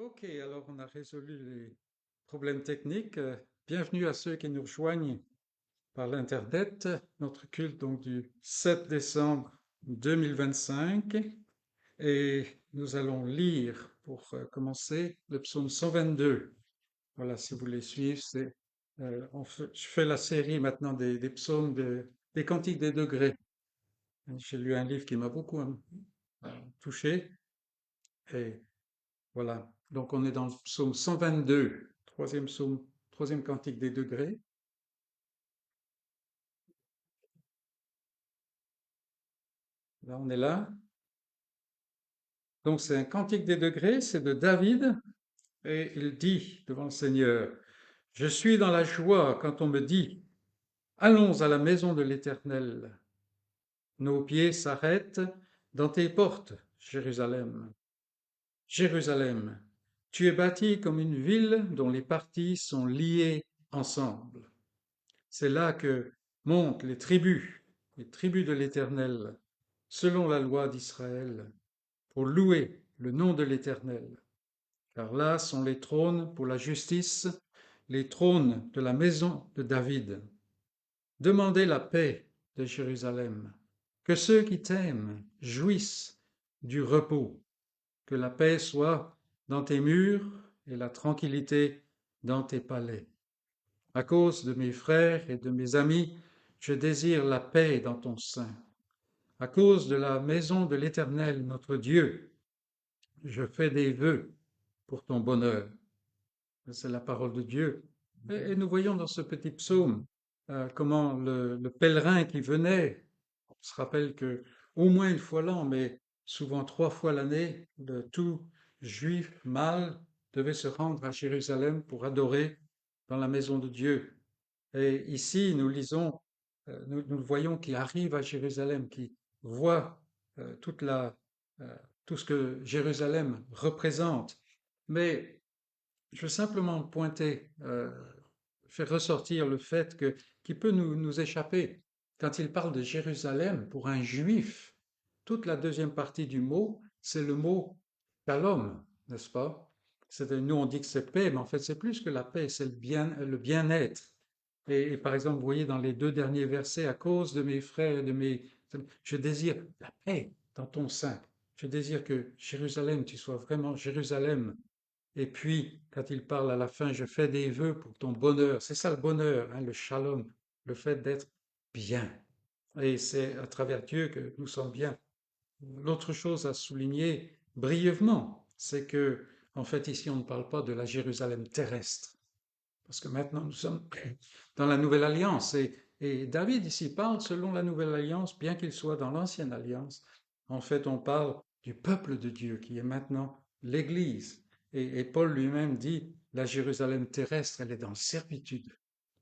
Ok, alors on a résolu les problèmes techniques. Bienvenue à ceux qui nous rejoignent par l'Internet. Notre culte donc du 7 décembre 2025. Et nous allons lire pour commencer le psaume 122. Voilà, si vous voulez suivre, je fais la série maintenant des psaumes des cantiques des degrés. J'ai lu un livre qui m'a beaucoup touché. Et voilà. Donc on est dans le psaume 122, troisième psaume, troisième cantique des degrés. Là, on est là. Donc c'est un cantique des degrés, c'est de David, et il dit devant le Seigneur, je suis dans la joie quand on me dit, allons à la maison de l'Éternel. Nos pieds s'arrêtent dans tes portes, Jérusalem. Jérusalem, tu es bâtie comme une ville dont les parties sont liées ensemble. C'est là que montent les tribus de l'Éternel, selon la loi d'Israël, pour louer le nom de l'Éternel. Car là sont les trônes pour la justice, les trônes de la maison de David. Demandez la paix de Jérusalem, que ceux qui t'aiment jouissent du repos, que la paix soit dans tes murs et la tranquillité dans tes palais. À cause de mes frères et de mes amis, je désire la paix dans ton sein. À cause de la maison de l'Éternel, notre Dieu, je fais des vœux pour ton bonheur. C'est la parole de Dieu. Et nous voyons dans ce petit psaume comment le pèlerin qui venait, on se rappelle que au moins une fois l'an, mais souvent trois fois l'année, tout juif mâle devait se rendre à Jérusalem pour adorer dans la maison de Dieu. Et ici, nous lisons, nous le voyons qui arrive à Jérusalem, qui voit toute tout ce que Jérusalem représente. Mais je veux simplement pointer, faire ressortir le fait qui peut nous échapper. Quand il parle de Jérusalem, pour un juif, toute la deuxième partie du mot, c'est le mot shalom, n'est-ce pas? Nous, on dit que c'est paix, mais en fait, c'est plus que la paix, c'est le bien-être. Et par exemple, vous voyez dans les deux derniers versets, à cause de mes frères et de je désire la paix dans ton sein. Je désire que Jérusalem, tu sois vraiment Jérusalem. Et puis, quand il parle à la fin, je fais des vœux pour ton bonheur. C'est ça le bonheur, hein, le shalom, le fait d'être bien. Et c'est à travers Dieu que nous sommes bien. L'autre chose à souligner brièvement, c'est que, en fait, ici, on ne parle pas de la Jérusalem terrestre. Parce que maintenant, nous sommes dans la Nouvelle Alliance. Et David ici parle selon la Nouvelle Alliance, bien qu'il soit dans l'Ancienne Alliance. En fait, on parle du peuple de Dieu qui est maintenant l'Église. Et Paul lui-même dit, la Jérusalem terrestre, elle est dans servitude.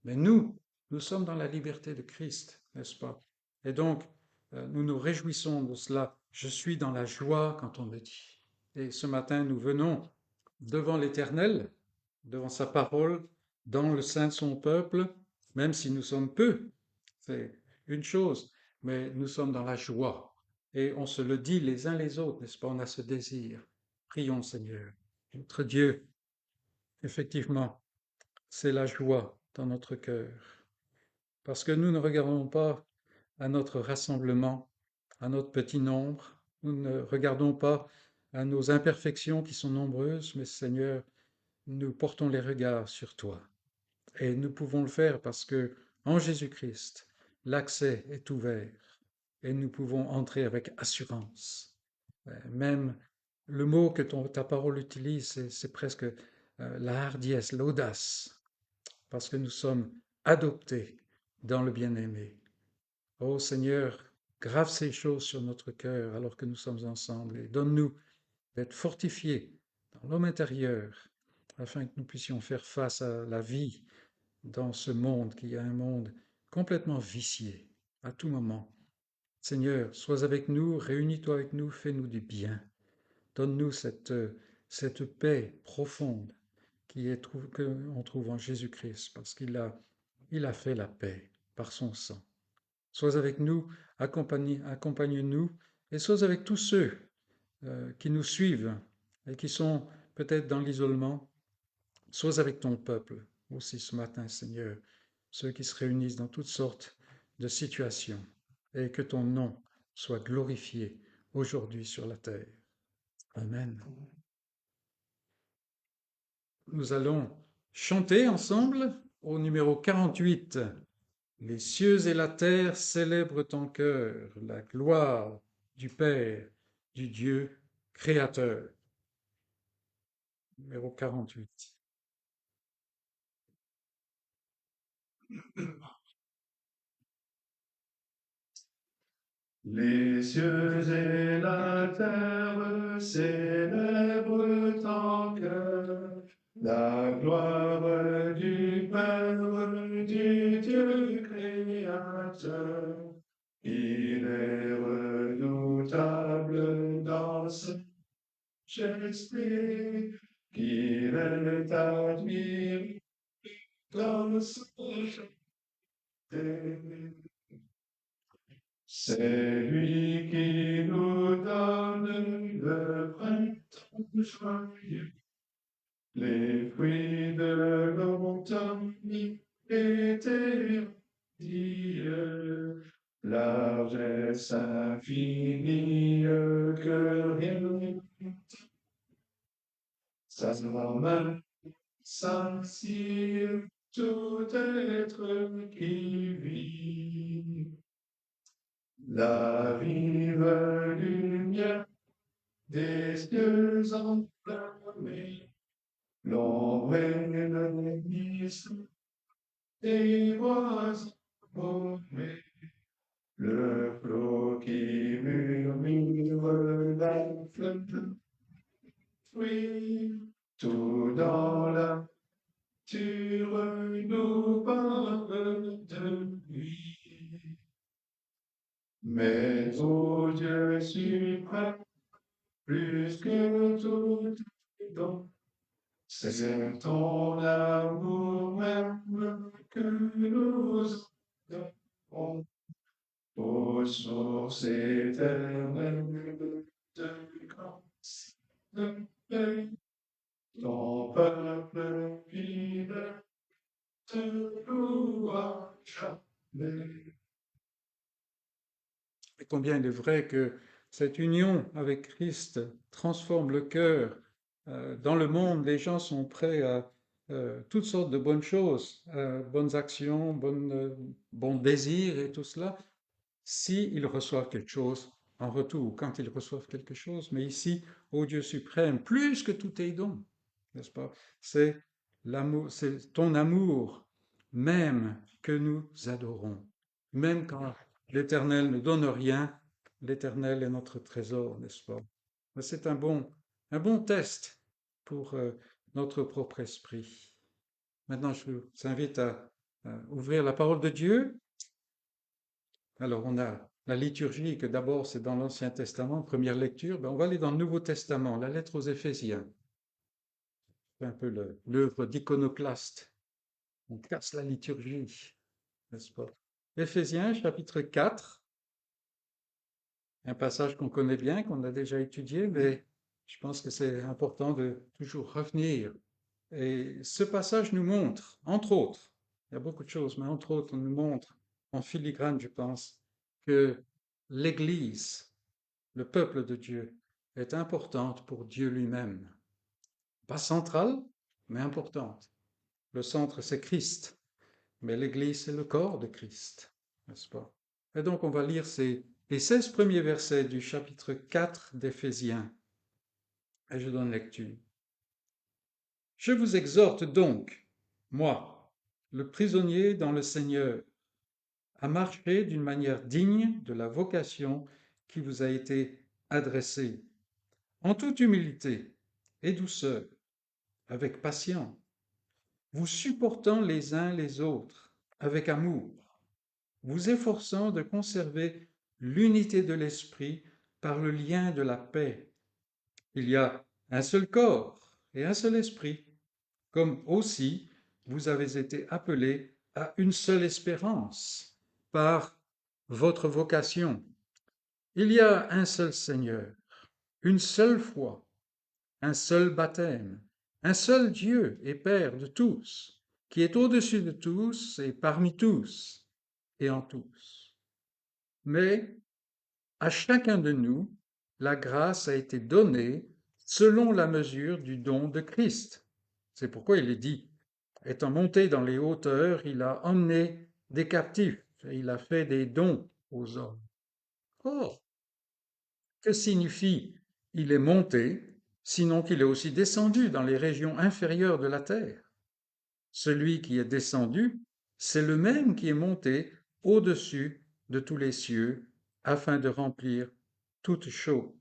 Mais nous sommes dans la liberté de Christ, n'est-ce pas? Et donc, nous nous réjouissons de cela. Je suis dans la joie quand on me dit. Et ce matin, nous venons devant l'Éternel, devant sa parole, dans le sein de son peuple, même si nous sommes peu, c'est une chose, mais nous sommes dans la joie. Et on se le dit les uns les autres, n'est-ce pas? On a ce désir. Prions, Seigneur. Notre Dieu, effectivement, c'est la joie dans notre cœur. Parce que nous ne regardons pas à notre rassemblement, à notre petit nombre, nous ne regardons pas à nos imperfections qui sont nombreuses, mais Seigneur, nous portons les regards sur toi. Et nous pouvons le faire parce que en Jésus-Christ, l'accès est ouvert et nous pouvons entrer avec assurance. Même le mot que ta parole utilise, c'est presque la hardiesse, l'audace, parce que nous sommes adoptés dans le bien-aimé. Ô Seigneur, grave ces choses sur notre cœur alors que nous sommes ensemble et donne-nous d'être fortifiés dans l'homme intérieur afin que nous puissions faire face à la vie dans ce monde qui est un monde complètement vicié à tout moment. Seigneur, sois avec nous, réunis-toi avec nous, fais-nous du bien. Donne-nous cette paix profonde qu'on trouve en Jésus-Christ, parce il a fait la paix par son sang. Sois avec nous, accompagne-nous, et sois avec tous ceux qui nous suivent et qui sont peut-être dans l'isolement, sois avec ton peuple aussi ce matin, Seigneur, ceux qui se réunissent dans toutes sortes de situations, et que ton nom soit glorifié aujourd'hui sur la terre. Amen. Nous allons chanter ensemble au numéro 48. Les cieux et la terre célèbrent ton cœur, la gloire du Père, du Dieu créateur. Numéro 48. Les cieux et la terre célèbrent ton cœur, la gloire du Père, du Dieu créateur. Il est redoutable dans sa majesté, qu'il est admiré dans sa majesté. C'est lui qui nous donne le printemps joyeux, les fruits de l'automne, l'été radieux, largesse infinie que rien sa main s'assire tout être qui vit. La vive lumière des cieux enflammés, l'ombre et le mystère des oiseaux paumés, le flot qui murmure la fleuve, oui, tout dans la nature nous parle de lui. Mais ô Dieu suprême, plus que tout don, c'est ton amour même que nous adorons, ô source éternelle de grâce, de paix, ton peuple fidèle te loua jamais. Et combien il est vrai que cette union avec Christ transforme le cœur. Dans le monde, les gens sont prêts à toutes sortes de bonnes choses, bonnes actions, bons désirs et tout cela, s'ils reçoivent quelque chose en retour, quand ils reçoivent quelque chose. Mais ici, ô Dieu suprême, plus que tout est don, n'est-ce pas? C'est l'amour, c'est ton amour même que nous adorons. Même quand l'Éternel ne donne rien, l'Éternel est notre trésor, n'est-ce pas? Mais c'est un bon test pour notre propre esprit. Maintenant, je vous invite à ouvrir la parole de Dieu. Alors, on a la liturgie, que d'abord c'est dans l'Ancien Testament, première lecture. Ben, on va aller dans le Nouveau Testament, la lettre aux Éphésiens. C'est un peu l'œuvre d'iconoclaste. On casse la liturgie, n'est-ce pas? Éphésiens, chapitre 4, un passage qu'on connaît bien, qu'on a déjà étudié, mais je pense que c'est important de toujours revenir. Et ce passage nous montre, entre autres, il y a beaucoup de choses, mais entre autres, on nous montre, en filigrane, je pense, que l'Église, le peuple de Dieu, est importante pour Dieu lui-même. Pas centrale, mais importante. Le centre, c'est Christ, mais l'Église, c'est le corps de Christ, n'est-ce pas? Et donc, on va lire les 16 premiers versets du chapitre 4 d'Éphésiens. Et je donne lecture. Je vous exhorte donc, moi, le prisonnier dans le Seigneur, à marcher d'une manière digne de la vocation qui vous a été adressée, en toute humilité et douceur, avec patience, vous supportant les uns les autres avec amour, vous efforçant de conserver l'unité de l'esprit par le lien de la paix. Il y a un seul corps et un seul esprit, comme aussi vous avez été appelés à une seule espérance par votre vocation. Il y a un seul Seigneur, une seule foi, un seul baptême, un seul Dieu et Père de tous, qui est au-dessus de tous et parmi tous et en tous. Mais à chacun de nous, la grâce a été donnée selon la mesure du don de Christ. C'est pourquoi il est dit, étant monté dans les hauteurs, il a emmené des captifs, et il a fait des dons aux hommes. Or, que signifie il est monté, sinon qu'il est aussi descendu dans les régions inférieures de la terre? Celui qui est descendu, c'est le même qui est monté au-dessus de tous les cieux, afin de remplir toutes choses.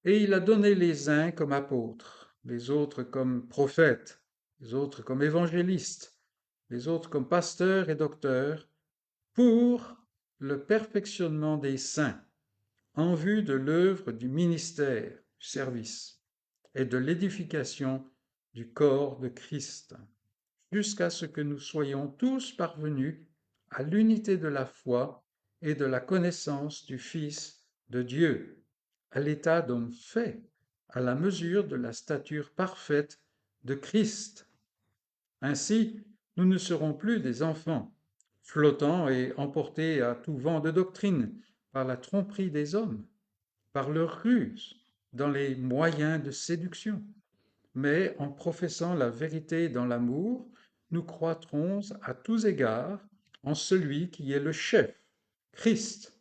Et il a donné les uns comme apôtres, les autres comme prophètes, les autres comme évangélistes, les autres comme pasteurs et docteurs, pour le perfectionnement des saints, en vue de l'œuvre du ministère, du service, et de l'édification du corps de Christ, jusqu'à ce que nous soyons tous parvenus à l'unité de la foi et de la connaissance du Fils de Dieu, à l'état d'homme fait, à la mesure de la stature parfaite de Christ. Ainsi, nous ne serons plus des enfants, flottant et emportés à tout vent de doctrine par la tromperie des hommes, par leur ruse, dans les moyens de séduction, mais en professant la vérité dans l'amour, nous croîtrons à tous égards en celui qui est le chef, Christ.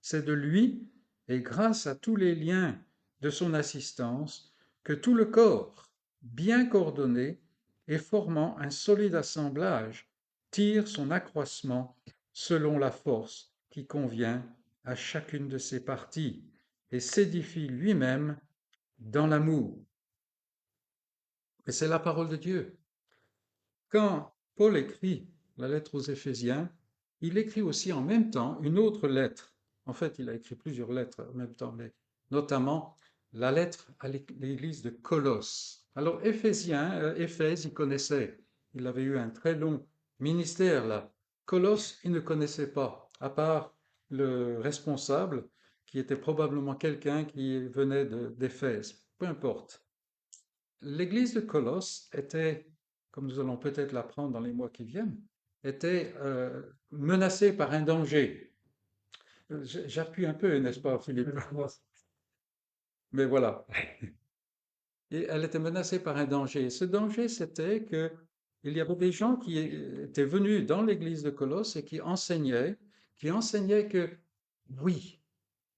C'est de lui, et grâce à tous les liens de son assistance, que tout le corps, bien coordonné et formant un solide assemblage, tire son accroissement selon la force qui convient à chacune de ses parties et s'édifie lui-même dans l'amour. Et c'est la parole de Dieu. Quand Paul écrit la lettre aux Éphésiens, il écrit aussi en même temps une autre lettre. En fait, il a écrit plusieurs lettres en même temps, mais notamment la lettre à l'église de Colosse. Alors, Éphèse, il connaissait. Il avait eu un très long ministère là. Colosse, il ne connaissait pas, à part le responsable, qui était probablement quelqu'un qui venait d'Éphèse. Peu importe. L'église de Colosse était, comme nous allons peut-être l'apprendre dans les mois qui viennent, était menacée par un danger. J'appuie un peu, n'est-ce pas, Philippe? Mais voilà. Et elle était menacée par un danger. Et ce danger, c'était que il y avait des gens qui étaient venus dans l'église de Colosse et qui enseignaient que oui,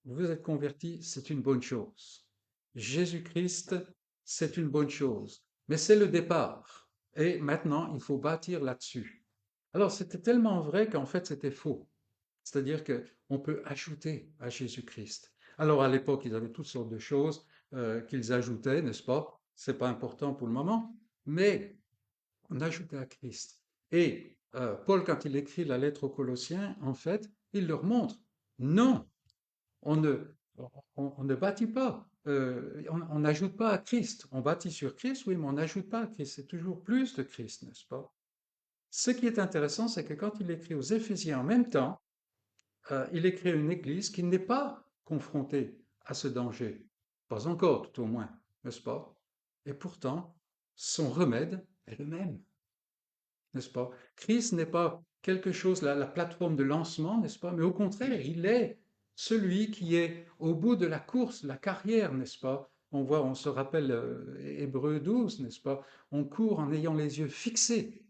vous êtes convertis, c'est une bonne chose. Jésus-Christ, c'est une bonne chose. Mais c'est le départ. Et maintenant, il faut bâtir là-dessus. Alors, c'était tellement vrai qu'en fait, c'était faux. C'est-à-dire qu'on peut ajouter à Jésus-Christ. Alors, à l'époque, ils avaient toutes sortes de choses qu'ils ajoutaient, n'est-ce pas? C'est pas important pour le moment, mais on ajoutait à Christ. Et Paul, quand il écrit la lettre aux Colossiens, en fait, il leur montre, non, on ne, on ne bâtit pas, on n'ajoute pas à Christ. On bâtit sur Christ, oui, mais on n'ajoute pas à Christ. C'est toujours plus de Christ, n'est-ce pas? Ce qui est intéressant, c'est que quand il écrit aux Éphésiens en même temps, il écrit à une église qui n'est pas confrontée à ce danger. Pas encore, tout au moins, n'est-ce pas? Et pourtant, son remède est le même, n'est-ce pas? Christ n'est pas quelque chose, la plateforme de lancement, n'est-ce pas? Mais au contraire, il est celui qui est au bout de la course, la carrière, n'est-ce pas? On se rappelle Hébreux 12, n'est-ce pas? On court en ayant les yeux fixés.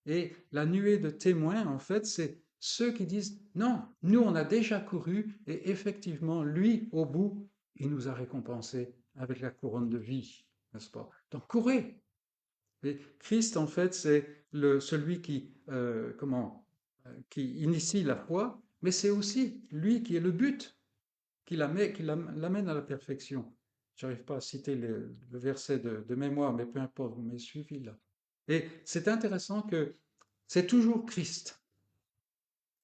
Et la nuée de témoins, en fait, c'est ceux qui disent, non, nous on a déjà couru et effectivement, lui, au bout, il nous a récompensés avec la couronne de vie, n'est-ce pas? Donc courez, et Christ, en fait, c'est celui qui initie la foi, mais c'est aussi lui qui est le but, qui l'amène à la perfection. J'arrive pas à citer le verset de mémoire, mais peu importe, vous m'avez suivi là. Et c'est intéressant que c'est toujours Christ.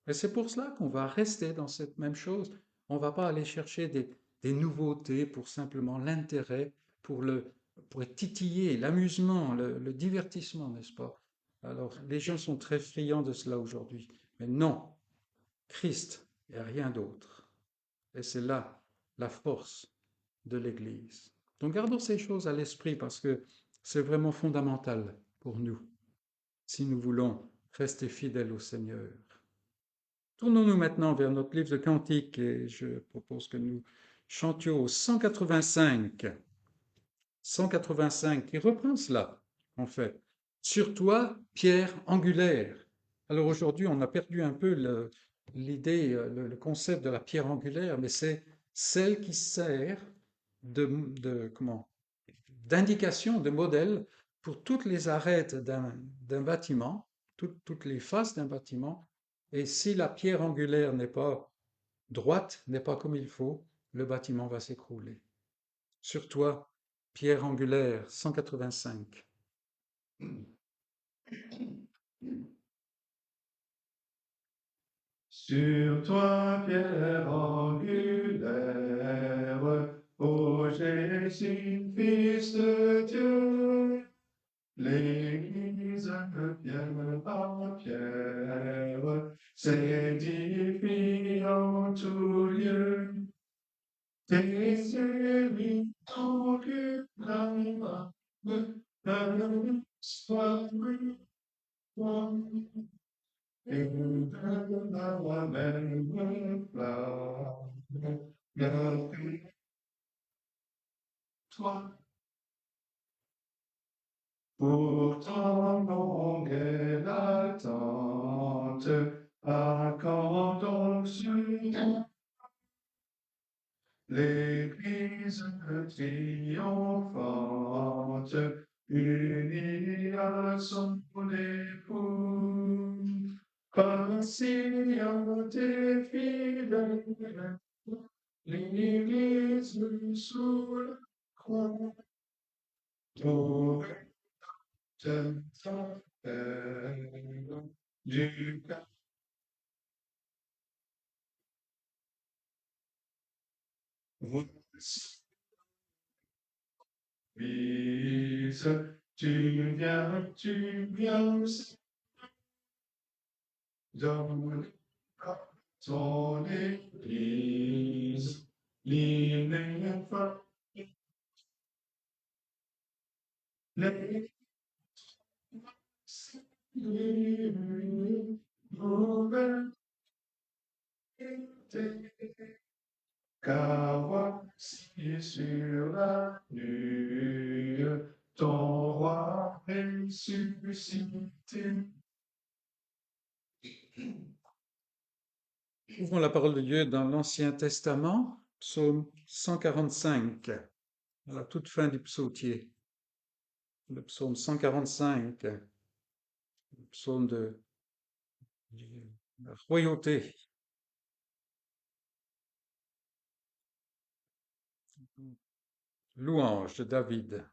Et c'est pour cela qu'on va rester dans cette même chose. On ne va pas aller chercher des nouveautés pour simplement l'intérêt, pour pour être titillé, l'amusement, le divertissement, n'est-ce pas? Alors, les gens sont très friands de cela aujourd'hui. Mais non, Christ et rien d'autre. Et c'est là la force de l'Église. Donc gardons ces choses à l'esprit parce que c'est vraiment fondamental pour nous si nous voulons rester fidèles au Seigneur. Tournons-nous maintenant vers notre livre de cantiques et je propose que nous chantions au 185. 185 qui reprend cela, en fait. Sur toi, pierre angulaire. Alors aujourd'hui, on a perdu un peu l'idée, le concept de la pierre angulaire, mais c'est celle qui sert comment, d'indication, de modèle pour toutes les arêtes d'un bâtiment, toutes les faces d'un bâtiment. Et si la pierre angulaire n'est pas droite, n'est pas comme il faut, le bâtiment va s'écrouler. Sur toi, pierre angulaire, 185. Sur toi, pierre angulaire, ô Jésus, Fils de Dieu, l'Église pierre par pierre s'édifie en tout lieu. Tes yeux angulaires, sois et la même flamme, toi. Pourtant longue est l'attente, à quand donc sur l'Église triomphante, unie à son époux, patiente et fidèle, l'Église sous la croix, du Fils, tu viens dans ton Église, l'ineffable, les nouvelles, car voici sur la nue ton roi ressuscité. Ouvrons la parole de Dieu dans l'Ancien Testament, psaume 145, à la toute fin du psautier. Le psaume 145, le psaume de la royauté. Louange de David.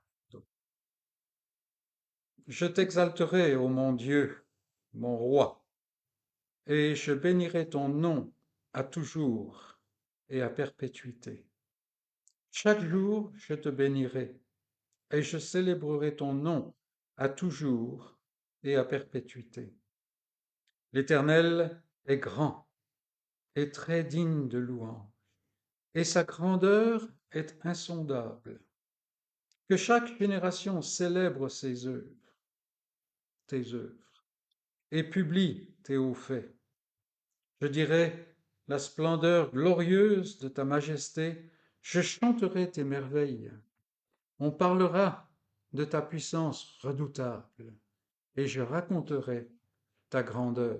Je t'exalterai, ô mon Dieu, mon roi, et je bénirai ton nom à toujours et à perpétuité. Chaque jour, je te bénirai, et je célébrerai ton nom à toujours et à perpétuité. L'Éternel est grand et très digne de louange, et sa grandeur est insondable. Que chaque génération célèbre tes œuvres, et publie tes hauts faits. Je dirai la splendeur glorieuse de ta majesté, je chanterai tes merveilles. On parlera de ta puissance redoutable, et je raconterai ta grandeur.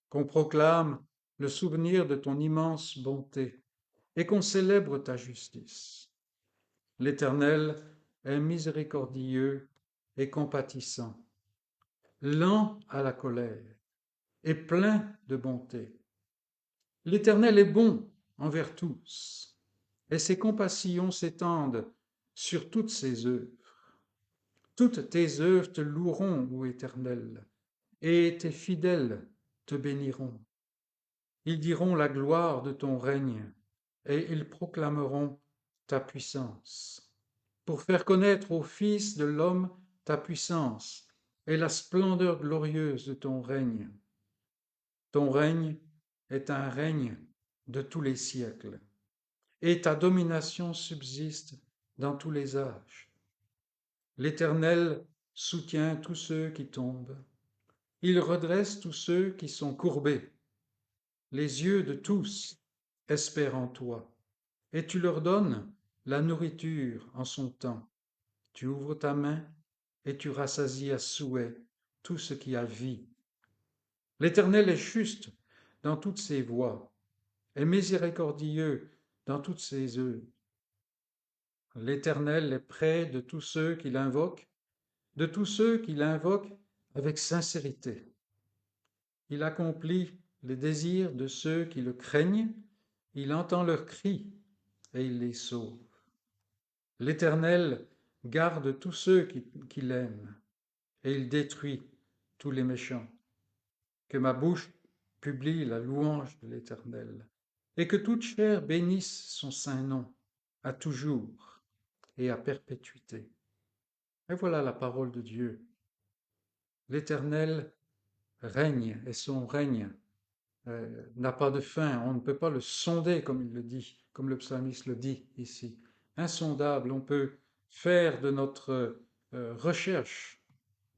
Qu'on proclame le souvenir de ton immense bonté, et qu'on célèbre ta justice. L'Éternel est miséricordieux et compatissant, lent à la colère et plein de bonté. L'Éternel est bon envers tous, et ses compassions s'étendent sur toutes ses œuvres. Toutes tes œuvres te loueront, ô Éternel, et tes fidèles te béniront. Ils diront la gloire de ton règne, et ils proclameront ta puissance, pour faire connaître aux fils de l'homme ta puissance et la splendeur glorieuse de ton règne. Ton règne est un règne de tous les siècles, et ta domination subsiste dans tous les âges. L'Éternel soutient tous ceux qui tombent. Il redresse tous ceux qui sont courbés. Les yeux de tous espèrent en toi, et tu leur donnes la nourriture en son temps. Tu ouvres ta main et tu rassasies à souhait tout ce qui a vie. L'Éternel est juste dans toutes ses voies, et miséricordieux dans toutes ses œuvres. L'Éternel est près de tous ceux qui l'invoquent, de tous ceux qui l'invoquent avec sincérité. Il accomplit les désirs de ceux qui le craignent, il entend leurs cris et il les sauve. L'Éternel garde tous ceux qui l'aiment et il détruit tous les méchants. Que ma bouche publie la louange de l'Éternel et que toute chair bénisse son saint nom à toujours et à perpétuité. Et voilà la parole de Dieu. L'Éternel règne et son règne n'a pas de fin. On ne peut pas le sonder comme il le dit, comme le psalmiste le dit ici. Insondable, on peut faire de notre recherche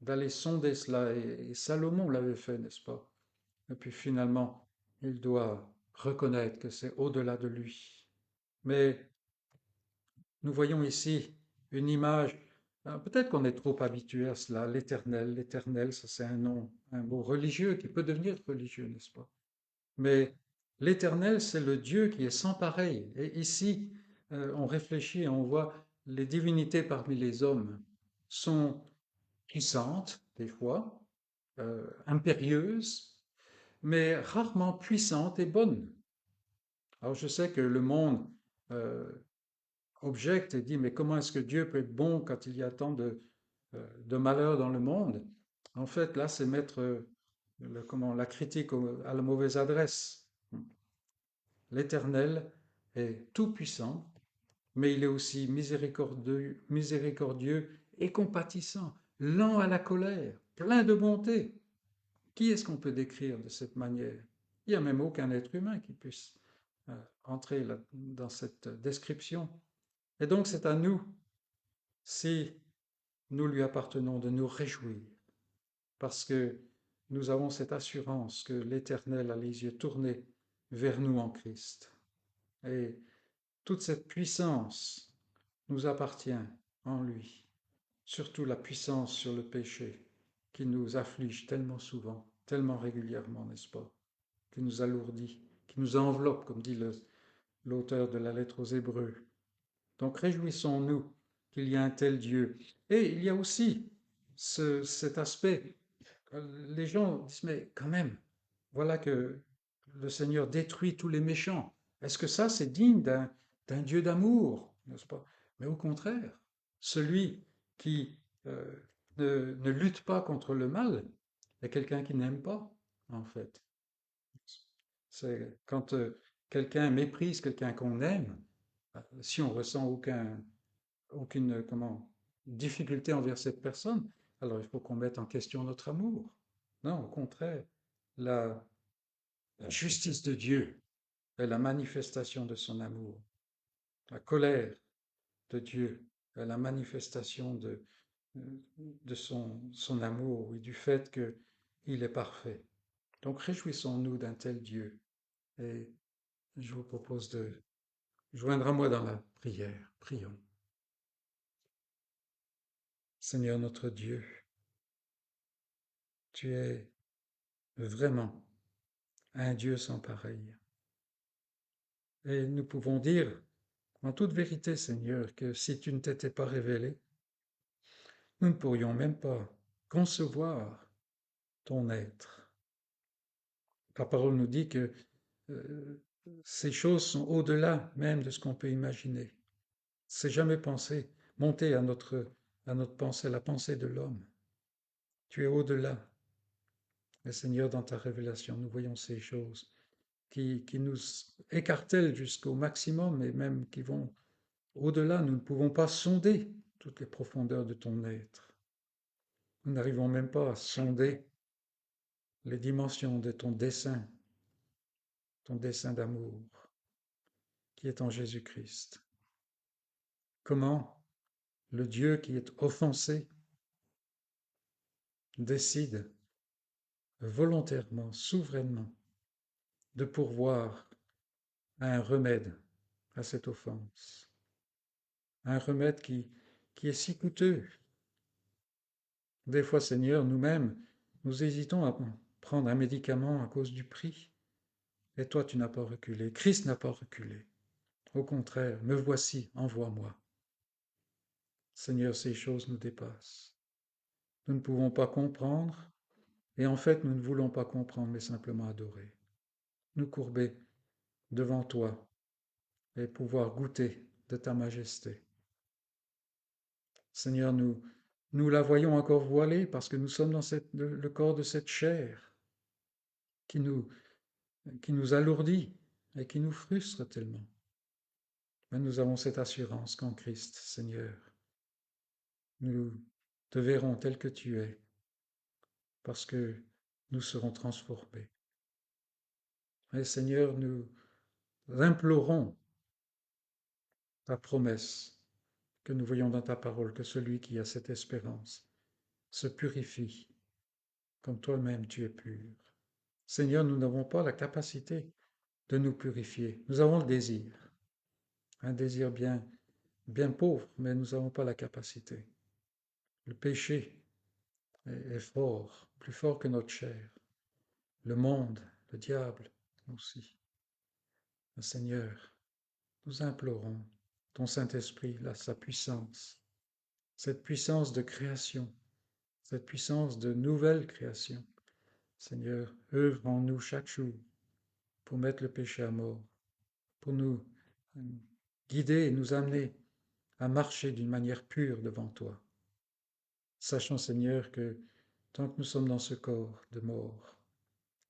d'aller sonder cela, et Salomon l'avait fait, n'est-ce pas? Et puis finalement, il doit reconnaître que c'est au-delà de lui. Mais nous voyons ici une image, peut-être qu'on est trop habitué à cela, l'Éternel. L'Éternel, ça c'est un nom, un mot religieux qui peut devenir religieux, n'est-ce pas? Mais l'Éternel, c'est le Dieu qui est sans pareil. Et ici, on réfléchit et on voit les divinités parmi les hommes sont puissantes, des fois, impérieuses, mais rarement puissantes et bonnes. Alors je sais que le monde euh, objecte et dit, mais comment est-ce que Dieu peut être bon quand il y a tant de malheur dans le monde? En fait, là, c'est mettre la critique à la mauvaise adresse. L'Éternel est tout-puissant, mais il est aussi miséricordieux et compatissant, lent à la colère, plein de bonté. Qui est-ce qu'on peut décrire de cette manière? Il n'y a même aucun être humain qui puisse entrer dans cette description. Et donc c'est à nous, si nous lui appartenons, de nous réjouir, parce que nous avons cette assurance que l'Éternel a les yeux tournés vers nous en Christ. Et toute cette puissance nous appartient en lui, surtout la puissance sur le péché qui nous afflige tellement souvent, tellement régulièrement, n'est-ce pas, qui nous alourdit, qui nous enveloppe, comme dit l'auteur de la lettre aux Hébreux. Donc réjouissons-nous qu'il y a un tel Dieu. Et il y a aussi cet aspect, les gens disent, mais quand même, voilà que le Seigneur détruit tous les méchants. Est-ce que ça, c'est digne d'un Dieu d'amour, n'est-ce pas? Mais au contraire, celui qui ne lutte pas contre le mal est quelqu'un qui n'aime pas, en fait. C'est quand quelqu'un méprise quelqu'un qu'on aime, si on ressent aucune difficulté envers cette personne, alors il faut qu'on mette en question notre amour. Non, au contraire, la, la justice de Dieu est la manifestation de son amour. La colère de Dieu est la manifestation de son amour et du fait qu'il est parfait. Donc réjouissons-nous d'un tel Dieu. Et je vous propose de joindre à moi dans la prière. Prions. Seigneur notre Dieu, tu es vraiment un Dieu sans pareil. Et nous pouvons dire en toute vérité, Seigneur, que si tu ne t'étais pas révélé, nous ne pourrions même pas concevoir ton être. Ta parole nous dit que euh, ces choses sont au-delà même de ce qu'on peut imaginer. C'est jamais pensé, monter à notre pensée, la pensée de l'homme. Tu es au-delà. Et Seigneur, dans ta révélation, nous voyons ces choses qui nous écartèlent jusqu'au maximum et même qui vont au-delà. Nous ne pouvons pas sonder toutes les profondeurs de ton être. Nous n'arrivons même pas à sonder les dimensions de ton dessein d'amour qui est en Jésus-Christ. comment le Dieu qui est offensé décide volontairement, souverainement, de pourvoir à un remède à cette offense. Un remède qui est si coûteux. Des fois, Seigneur, nous-mêmes, nous hésitons à prendre un médicament à cause du prix. Et toi, tu n'as pas reculé. Christ n'a pas reculé. Au contraire, me voici, envoie-moi. Seigneur, ces choses nous dépassent. Nous ne pouvons pas comprendre, et en fait, nous ne voulons pas comprendre, mais simplement adorer. Nous courber devant toi et pouvoir goûter de ta majesté. Seigneur, nous la voyons encore voilée parce que nous sommes dans le corps de cette chair qui nous, qui nous alourdit et qui nous frustre tellement. Mais nous avons cette assurance qu'en Christ, Seigneur, nous te verrons tel que tu es parce que nous serons transformés. Et Seigneur, nous implorons ta promesse que nous voyons dans ta parole, que celui qui a cette espérance se purifie comme toi-même tu es pur. Seigneur, nous n'avons pas la capacité de nous purifier. Nous avons le désir, un désir bien pauvre, mais nous n'avons pas la capacité. Le péché est fort, plus fort que notre chair. Le monde, le diable aussi. Mais Seigneur, nous implorons ton Saint-Esprit, sa puissance, cette puissance de création, cette puissance de nouvelle création. Seigneur, œuvre en nous chaque jour pour mettre le péché à mort, pour nous guider et nous amener à marcher d'une manière pure devant toi. Sachant, Seigneur, que tant que nous sommes dans ce corps de mort,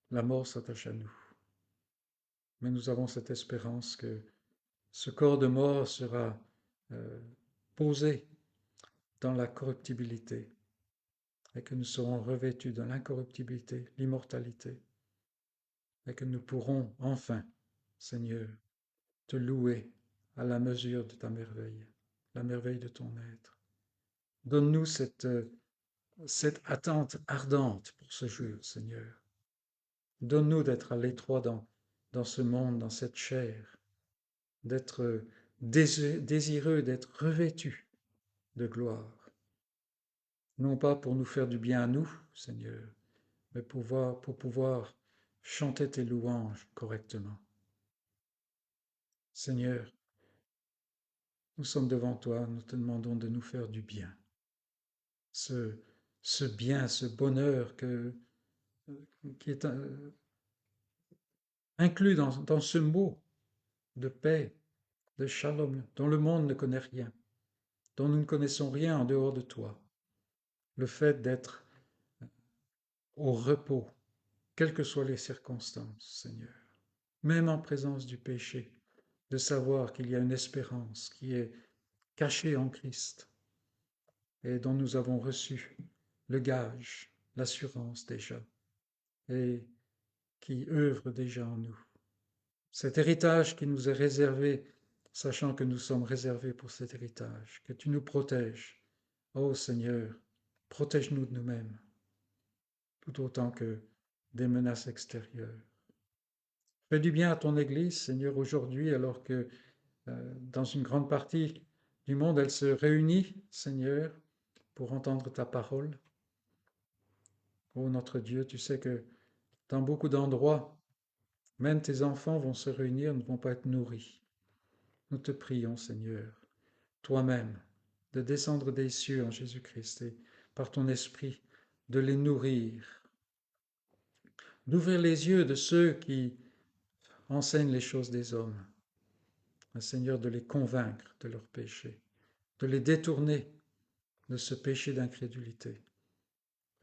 la mort s'attache à nous. Mais nous avons cette espérance que ce corps de mort sera posé dans la corruptibilité et que nous serons revêtus de l'incorruptibilité, l'immortalité, et que nous pourrons enfin, Seigneur, te louer à la mesure de ta merveille, la merveille de ton être. Donne-nous cette attente ardente pour ce jour, Seigneur. Donne-nous d'être à l'étroit dans ce monde, dans cette chair, d'être désireux, d'être revêtus de gloire. Non pas pour nous faire du bien à nous, Seigneur, mais pour pouvoir chanter tes louanges correctement. Seigneur, nous sommes devant toi, nous te demandons de nous faire du bien. Ce bien, ce bonheur qui est inclus dans ce mot de paix, de shalom, dont le monde ne connaît rien, dont nous ne connaissons rien en dehors de toi. Le fait d'être au repos, quelles que soient les circonstances, Seigneur, même en présence du péché, de savoir qu'il y a une espérance qui est cachée en Christ et dont nous avons reçu le gage, l'assurance déjà, et qui œuvre déjà en nous. Cet héritage qui nous est réservé, sachant que nous sommes réservés pour cet héritage, que tu nous protèges. Ô Seigneur, protège-nous de nous-mêmes, tout autant que des menaces extérieures. Fais du bien à ton Église, Seigneur, aujourd'hui, alors que dans une grande partie du monde, elle se réunit, Seigneur, pour entendre ta parole. Ô notre Dieu, tu sais que dans beaucoup d'endroits, même tes enfants vont se réunir, ne vont pas être nourris. Nous te prions, Seigneur, toi-même, de descendre des cieux en Jésus-Christ et par ton esprit, de les nourrir, d'ouvrir les yeux de ceux qui enseignent les choses des hommes, Seigneur, de les convaincre de leur péché, de les détourner de ce péché d'incrédulité.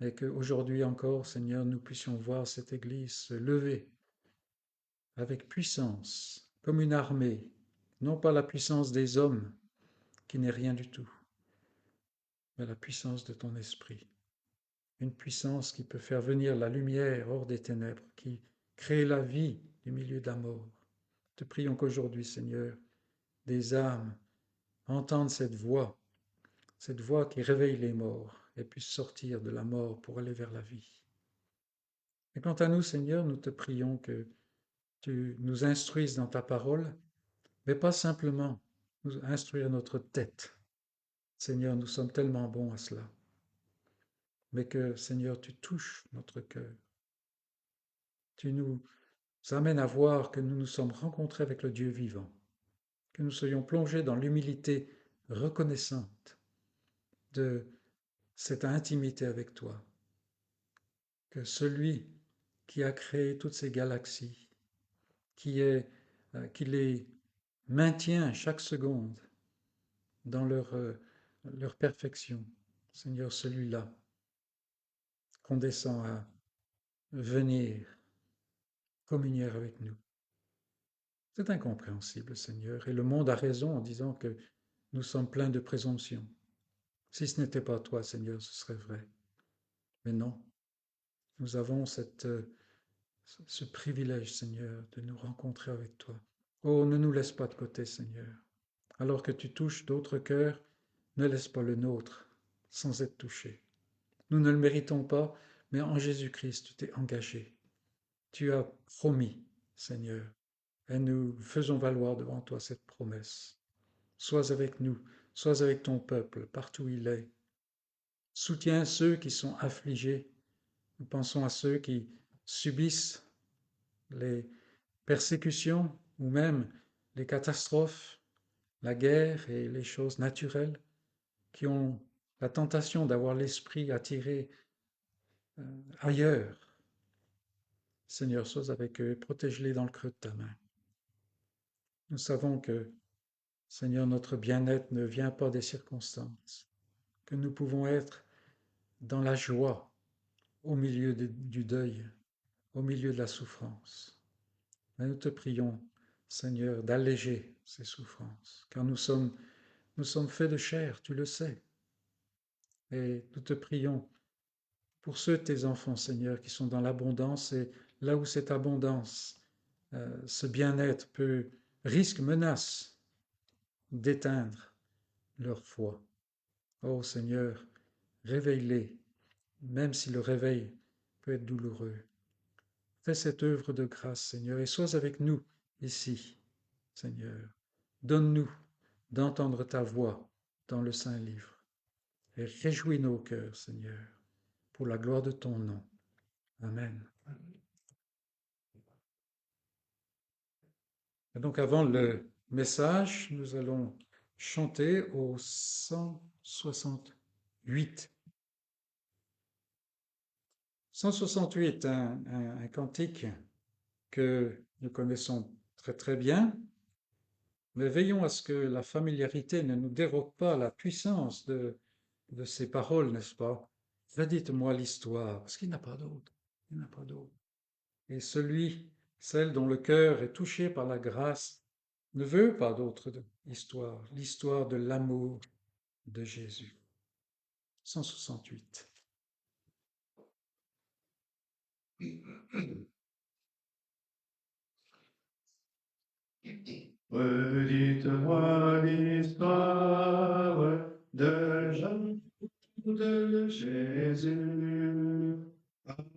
Et qu'aujourd'hui encore, Seigneur, nous puissions voir cette Église se lever avec puissance, comme une armée, non pas la puissance des hommes, qui n'est rien du tout, mais la puissance de ton esprit. Une puissance qui peut faire venir la lumière hors des ténèbres, qui crée la vie du milieu de la mort. Te prions qu'aujourd'hui, Seigneur, des âmes entendre cette voix qui réveille les morts et puisse sortir de la mort pour aller vers la vie. Et quant à nous, Seigneur, nous te prions que tu nous instruises dans ta parole, mais pas simplement nous instruire notre tête. Seigneur, nous sommes tellement bons à cela. Mais que, Seigneur, tu touches notre cœur. Tu nous amènes à voir que nous nous sommes rencontrés avec le Dieu vivant, que nous soyons plongés dans l'humilité reconnaissante de cette intimité avec toi, que celui qui a créé toutes ces galaxies, qui les maintient chaque seconde dans leur perfection, Seigneur, celui-là qu'on descend à venir communier avec nous. C'est incompréhensible, Seigneur, et le monde a raison en disant que nous sommes pleins de présomption. Si ce n'était pas toi, Seigneur, ce serait vrai. Mais non, nous avons ce privilège, Seigneur, de nous rencontrer avec toi. Oh, ne nous laisse pas de côté, Seigneur. Alors que tu touches d'autres cœurs, ne laisse pas le nôtre sans être touché. Nous ne le méritons pas, mais en Jésus-Christ, tu t'es engagé. Tu as promis, Seigneur, et nous faisons valoir devant toi cette promesse. Sois avec nous, sois avec ton peuple, partout où il est. Soutiens ceux qui sont affligés. Nous pensons à ceux qui subissent les persécutions ou même les catastrophes, la guerre et les choses naturelles, qui ont la tentation d'avoir l'esprit attiré ailleurs. Seigneur, sois avec eux, protège-les dans le creux de ta main. Nous savons que, Seigneur, notre bien-être ne vient pas des circonstances, que nous pouvons être dans la joie au milieu du deuil, au milieu de la souffrance. Mais nous te prions, Seigneur, d'alléger ces souffrances, car nous sommes faits de chair, tu le sais. Et nous te prions pour ceux de tes enfants, Seigneur, qui sont dans l'abondance, et là où cette abondance, ce bien-être risque, menace d'éteindre leur foi. Oh Seigneur, réveille-les, même si le réveil peut être douloureux. Fais cette œuvre de grâce, Seigneur, et sois avec nous ici, Seigneur. Donne-nous d'entendre ta voix dans le Saint-Livre et réjouis nos cœurs, Seigneur, pour la gloire de ton nom. Amen. Et donc avant le message, nous allons chanter au 168. 168, un cantique que nous connaissons très très bien, mais veillons à ce que la familiarité ne nous dérobe pas la puissance de ces paroles, n'est-ce pas? Redites-moi l'histoire, parce qu'il n'y en a pas d'autre. Il n'y en a pas d'autre. Et celle dont le cœur est touché par la grâce, ne veut pas d'autre histoire, l'histoire de l'amour de Jésus. 168. Redites-moi l'histoire de Jean de Jésus.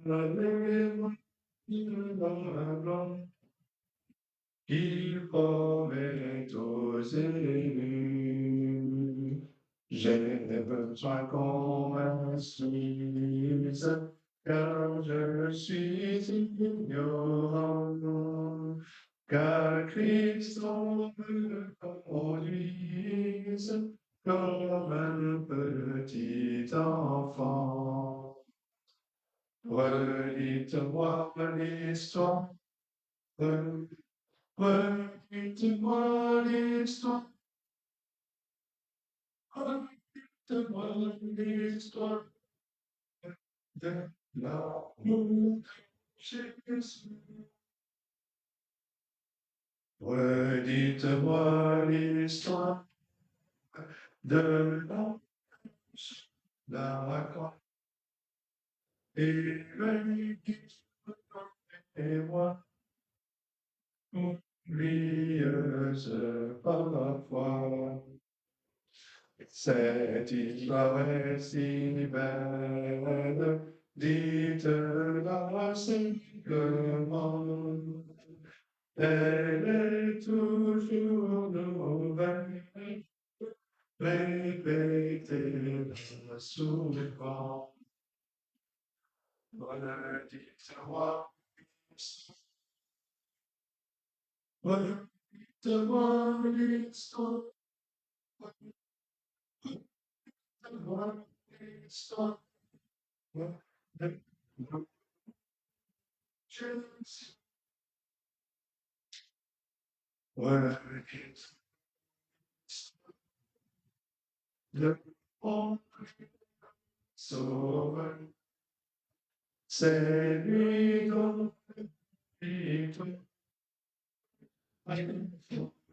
Allez-moi la gloire qu'il promet aux élus. J'ai besoin qu'on m'instruise, car je suis ignorant. Car Christ me conduise comme un petit enfant. Redites-moi l'histoire, redites-moi l'histoire, redites-moi l'histoire de l'amour de Jésus. Redites-moi l'histoire de la croix et moi, oublieuse parfois. Cette histoire est si belle, dites-la simplement. Elle est toujours nouvelle, répétez-la souvent. Dites-moi, dites-moi l'histoire, dites-moi l'histoire de Jésus. Dites le bon sauveur, c'est lui dont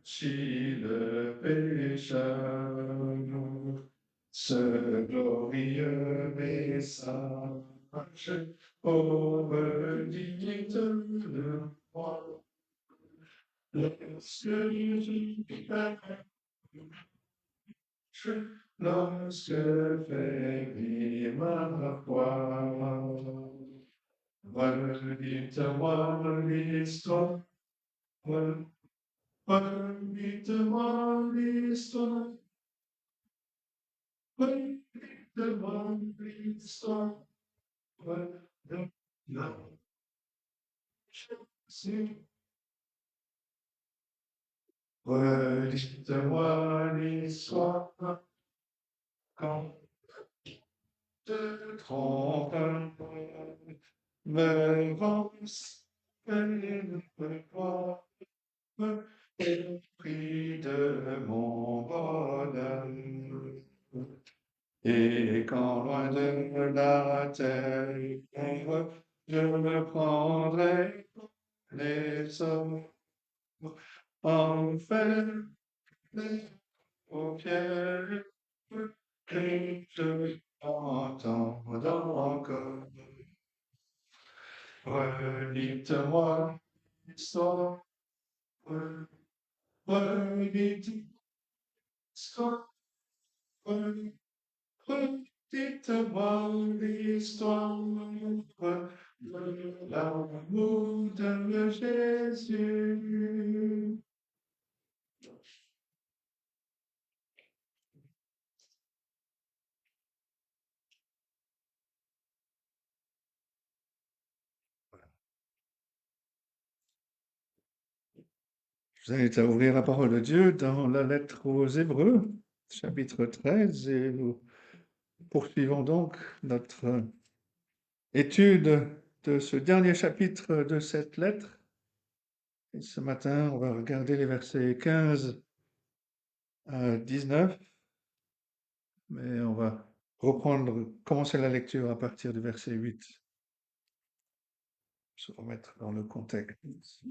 si le pécheur, ce glorieux message, ô dites le roi, lorsque Jésus lorsque périt ma foi, redites-moi l'histoire, redites-moi l'histoire, redites-moi l'histoire de la Jésus. Redites-moi l'histoire quand te trompe, me renseigne toi, et prie de mon bonheur. Et quand loin de la terre, je me prendrai les hommes, enfermés aux pierres, et je entends encore. Redites-moi l'histoire, redites-moi l'histoire, redites-moi l'histoire de l'amour de Jésus. Je vous invite à ouvrir la parole de Dieu dans la lettre aux Hébreux, chapitre 13, et nous poursuivons donc notre étude de ce dernier chapitre de cette lettre. Et ce matin, on va regarder les versets 15 à 19, mais on va commencer la lecture à partir du verset 8, se remettre dans le contexte.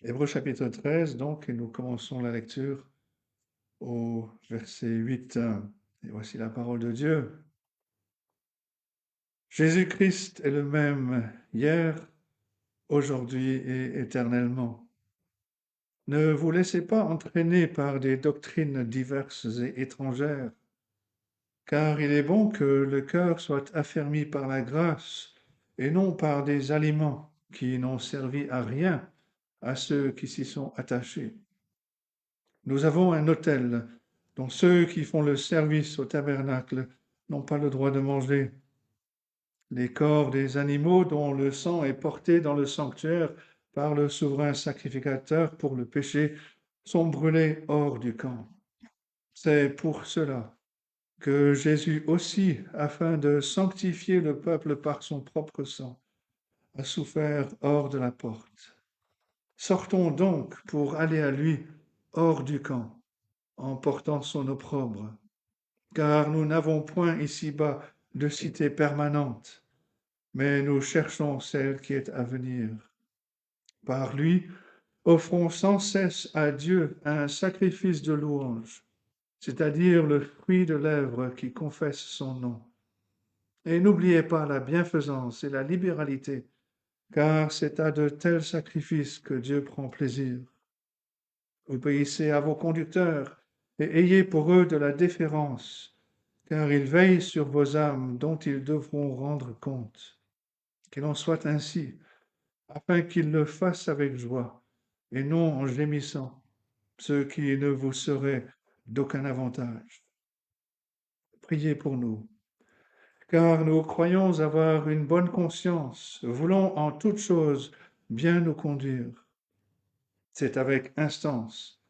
Hébreux chapitre 13, donc, et nous commençons la lecture au verset 8. Et voici la parole de Dieu. Jésus-Christ est le même hier, aujourd'hui et éternellement. Ne vous laissez pas entraîner par des doctrines diverses et étrangères, car il est bon que le cœur soit affermi par la grâce et non par des aliments qui n'ont servi à rien à ceux qui s'y sont attachés. Nous avons un autel dont ceux qui font le service au tabernacle n'ont pas le droit de manger. Les corps des animaux dont le sang est porté dans le sanctuaire par le souverain sacrificateur pour le péché sont brûlés hors du camp. C'est pour cela que Jésus aussi, afin de sanctifier le peuple par son propre sang, a souffert hors de la porte. Sortons donc pour aller à lui hors du camp, en portant son opprobre, car nous n'avons point ici-bas de cité permanente, mais nous cherchons celle qui est à venir. Par lui, offrons sans cesse à Dieu un sacrifice de louange, c'est-à-dire le fruit de lèvres qui confesse son nom. Et n'oubliez pas la bienfaisance et la libéralité, car c'est à de tels sacrifices que Dieu prend plaisir. Obéissez à vos conducteurs et ayez pour eux de la déférence, car ils veillent sur vos âmes dont ils devront rendre compte. Qu'il en soit ainsi, afin qu'ils le fassent avec joie, et non en gémissant, ce qui ne vous serait d'aucun avantage. Priez pour nous, car nous croyons avoir une bonne conscience, voulons en toutes choses bien nous conduire. C'est avec instance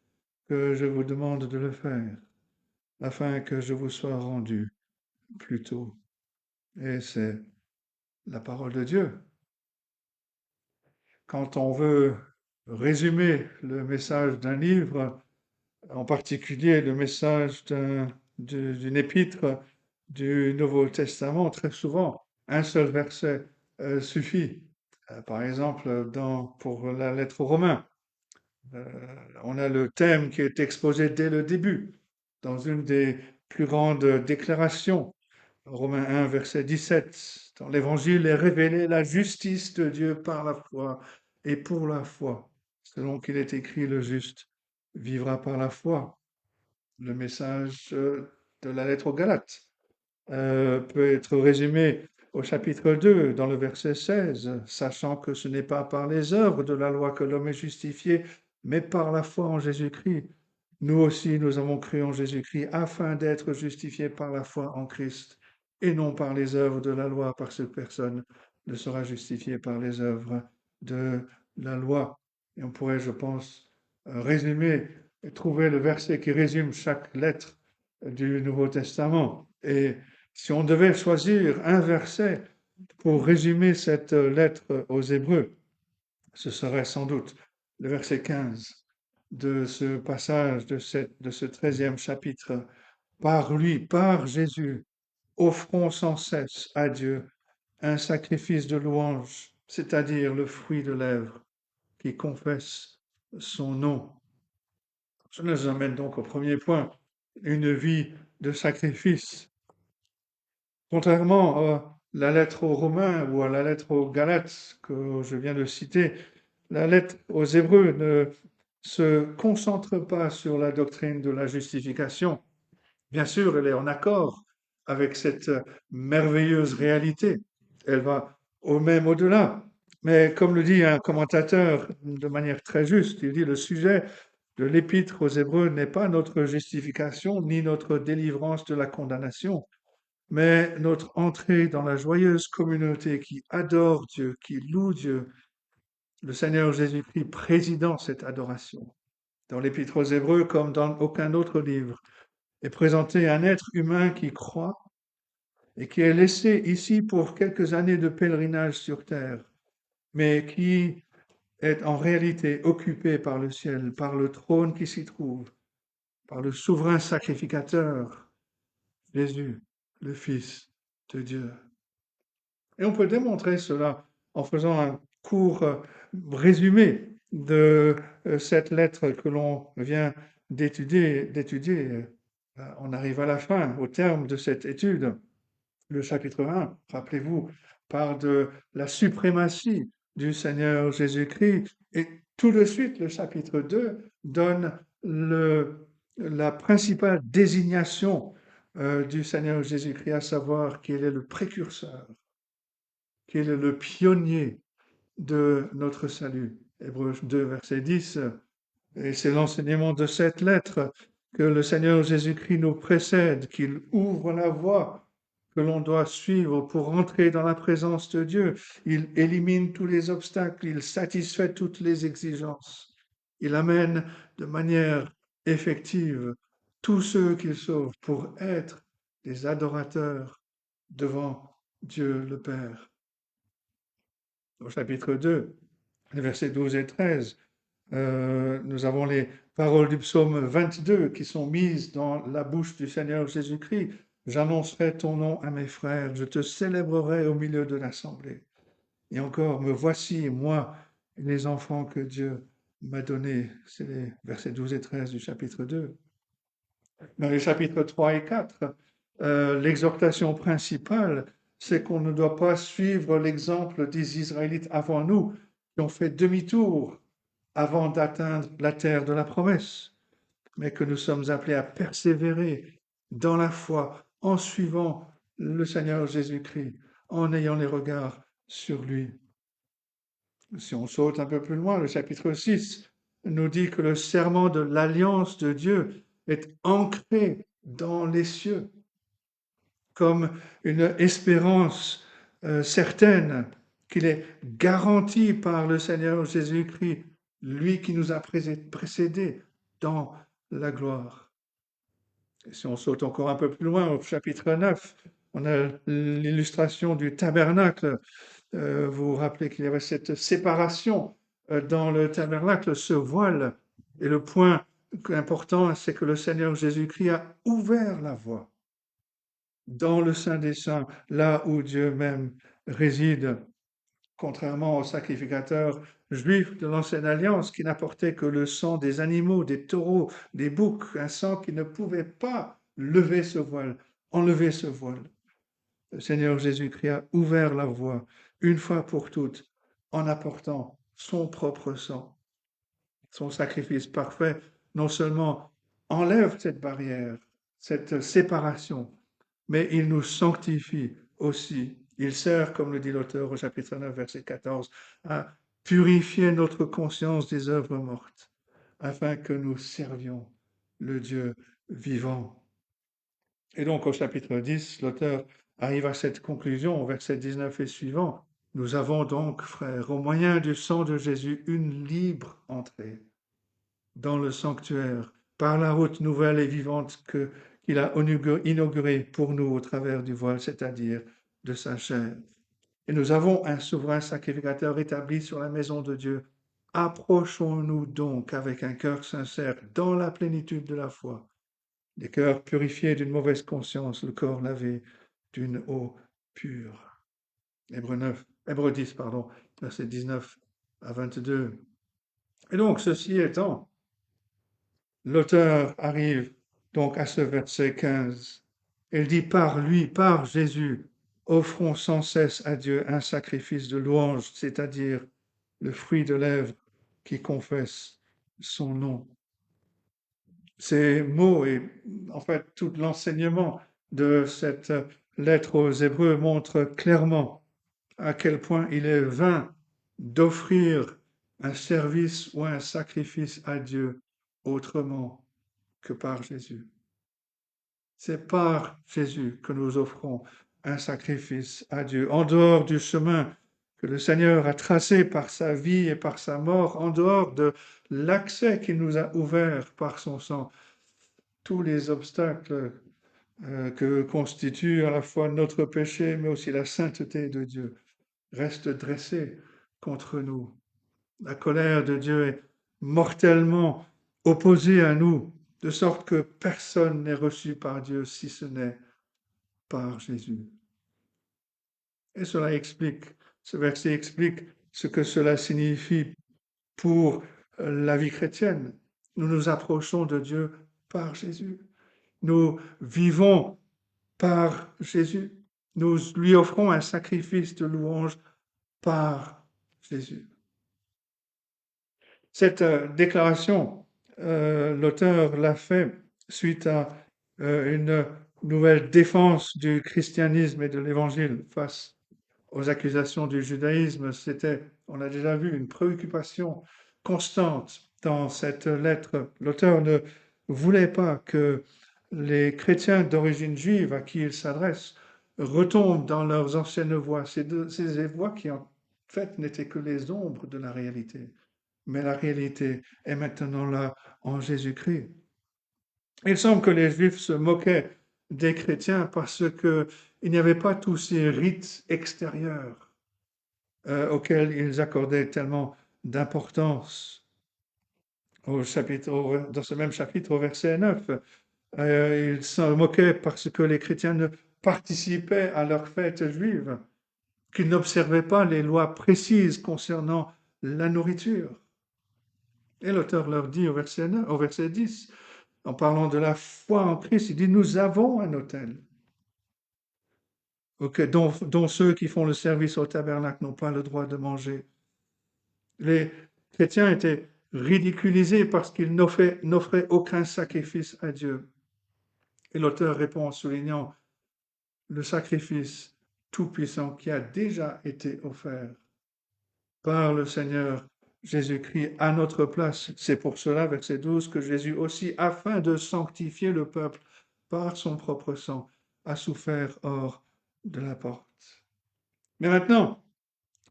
que je vous demande de le faire, afin que je vous sois rendu plus tôt. Et c'est la parole de Dieu. Quand on veut résumer le message d'un livre, en particulier le message d'une épître du Nouveau Testament, très souvent, un seul verset suffit. Par exemple, pour la lettre aux Romains, on a le thème qui est exposé dès le début, dans une des plus grandes déclarations. Romains 1, verset 17. Dans l'Évangile est révélée la justice de Dieu par la foi et pour la foi. Selon qu'il est écrit, le juste vivra par la foi. Le message de la lettre aux Galates peut être résumé au chapitre 2, dans le verset 16, sachant que ce n'est pas par les œuvres de la loi que l'homme est justifié, mais par la foi en Jésus-Christ. Nous aussi, nous avons cru en Jésus-Christ afin d'être justifiés par la foi en Christ et non par les œuvres de la loi, parce que personne ne sera justifié par les œuvres de la loi. Et on pourrait, je pense, résumer et trouver le verset qui résume chaque lettre du Nouveau Testament. Et si on devait choisir un verset pour résumer cette lettre aux Hébreux, ce serait sans doute le verset 15 de ce passage de ce 13e chapitre. Par lui, par Jésus, offrons sans cesse à Dieu un sacrifice de louange, c'est-à-dire le fruit de lèvres qui confesse son nom. Ça nous amène donc au premier point, une vie de sacrifice. Contrairement à la lettre aux Romains ou à la lettre aux Galates que je viens de citer, la lettre aux Hébreux ne se concentre pas sur la doctrine de la justification. Bien sûr, elle est en accord avec cette merveilleuse réalité. Elle va même au-delà. Mais comme le dit un commentateur de manière très juste, il dit le sujet de l'épître aux Hébreux n'est pas notre justification ni notre délivrance de la condamnation, mais notre entrée dans la joyeuse communauté qui adore Dieu, qui loue Dieu, le Seigneur Jésus-Christ présidant cette adoration. Dans l'Épître aux Hébreux, comme dans aucun autre livre, est présenté un être humain qui croit et qui est laissé ici pour quelques années de pèlerinage sur terre, mais qui est en réalité occupé par le ciel, par le trône qui s'y trouve, par le souverain sacrificateur, Jésus, le Fils de Dieu. Et on peut démontrer cela en faisant un court résumé de cette lettre que l'on vient d'étudier. On arrive à la fin, au terme de cette étude. Le chapitre 1, rappelez-vous, parle de la suprématie du Seigneur Jésus-Christ. Et tout de suite, le chapitre 2 donne la principale désignation du Seigneur Jésus-Christ, à savoir qu'il est le précurseur, qu'il est le pionnier de notre salut. Hébreux 2, verset 10, et c'est l'enseignement de cette lettre que le Seigneur Jésus-Christ nous précède, qu'il ouvre la voie que l'on doit suivre pour entrer dans la présence de Dieu. Il élimine tous les obstacles, il satisfait toutes les exigences. Il amène de manière effective tous ceux qu'il sauve pour être des adorateurs devant Dieu le Père. Au chapitre 2, les versets 12 et 13, nous avons les paroles du psaume 22 qui sont mises dans la bouche du Seigneur Jésus-Christ. J'annoncerai ton nom à mes frères, je te célébrerai au milieu de l'assemblée. Et encore, me voici, moi, les enfants que Dieu m'a donnés. C'est les versets 12 et 13 du chapitre 2. Dans les chapitres 3 et 4, l'exhortation principale, c'est qu'on ne doit pas suivre l'exemple des Israélites avant nous, qui ont fait demi-tour avant d'atteindre la terre de la promesse. mais que nous sommes appelés à persévérer dans la foi, en suivant le Seigneur Jésus-Christ, en ayant les regards sur lui. Si on saute un peu plus loin, le chapitre 6 nous dit que le serment de l'alliance de Dieu est ancré dans les cieux, comme une espérance certaine qu'il est garanti par le Seigneur Jésus-Christ, lui qui nous a précédés dans la gloire. Et si on saute encore un peu plus loin, au chapitre 9, on a l'illustration du tabernacle. Vous vous rappelez qu'il y avait cette séparation dans le tabernacle, ce voile. Et le point important, c'est que le Seigneur Jésus-Christ a ouvert la voie dans le Saint des Saints, là où Dieu même réside, contrairement aux sacrificateurs juifs de l'Ancienne Alliance qui n'apportaient que le sang des animaux, des taureaux, des boucs, un sang qui ne pouvait pas lever ce voile, enlever ce voile. Le Seigneur Jésus-Christ a ouvert la voie une fois pour toutes en apportant son propre sang. Son sacrifice parfait non seulement enlève cette barrière, cette séparation, mais il nous sanctifie aussi. Il sert, comme le dit l'auteur au chapitre 9, verset 14, à purifier notre conscience des œuvres mortes, afin que nous servions le Dieu vivant. Et donc au chapitre 10, l'auteur arrive à cette conclusion, au verset 19 et suivant. Nous avons donc, frères, au moyen du sang de Jésus, une libre entrée dans le sanctuaire, par la route nouvelle et vivante qu'il a inaugurée pour nous au travers du voile, c'est-à-dire de sa chair. Et nous avons un souverain sacrificateur établi sur la maison de Dieu. Approchons-nous donc avec un cœur sincère dans la plénitude de la foi, des cœurs purifiés d'une mauvaise conscience, le corps lavé d'une eau pure. Hébreux 10, versets 19 à 22. Et donc, ceci étant, l'auteur arrive donc à ce verset 15. Il dit, par lui, par Jésus, offrons sans cesse à Dieu un sacrifice de louange, c'est-à-dire le fruit de lèvres qui confesse son nom. Ces mots et en fait tout l'enseignement de cette lettre aux Hébreux montre clairement à quel point il est vain d'offrir un service ou un sacrifice à Dieu autrement que par Jésus. C'est par Jésus que nous offrons un sacrifice à Dieu, en dehors du chemin que le Seigneur a tracé par sa vie et par sa mort, en dehors de l'accès qu'il nous a ouvert par son sang. Tous les obstacles que constitue à la fois notre péché, mais aussi la sainteté de Dieu, restent dressés contre nous. La colère de Dieu est mortellement opposée à nous, de sorte que personne n'est reçu par Dieu si ce n'est par Jésus. Et ce verset explique ce que cela signifie pour la vie chrétienne. Nous nous approchons de Dieu par Jésus. Nous vivons par Jésus. Nous lui offrons un sacrifice de louange par Jésus. Cette déclaration, l'auteur l'a fait suite à une nouvelle défense du christianisme et de l'évangile face aux accusations du judaïsme. C'était, on l'a déjà vu, une préoccupation constante dans cette lettre. L'auteur ne voulait pas que les chrétiens d'origine juive à qui il s'adresse retombent dans leurs anciennes voies, ces voies qui en fait n'étaient que les ombres de la réalité. Mais la réalité est maintenant là en Jésus-Christ. Il semble que les Juifs se moquaient des chrétiens parce qu'il n'y avait pas tous ces rites extérieurs auxquels ils accordaient tellement d'importance. Dans ce même chapitre, au verset 9, ils se moquaient parce que les chrétiens ne participaient à leurs fêtes juives, qu'ils n'observaient pas les lois précises concernant la nourriture. Et l'auteur leur dit au verset 10, en parlant de la foi en Christ, il dit, nous avons un autel, dont ceux qui font le service au tabernacle n'ont pas le droit de manger. Les chrétiens étaient ridiculisé parce qu'il n'offrait aucun sacrifice à Dieu. Et l'auteur répond en soulignant le sacrifice tout-puissant qui a déjà été offert par le Seigneur Jésus-Christ à notre place. C'est pour cela, verset 12, que Jésus aussi, afin de sanctifier le peuple par son propre sang, a souffert hors de la porte. Mais maintenant,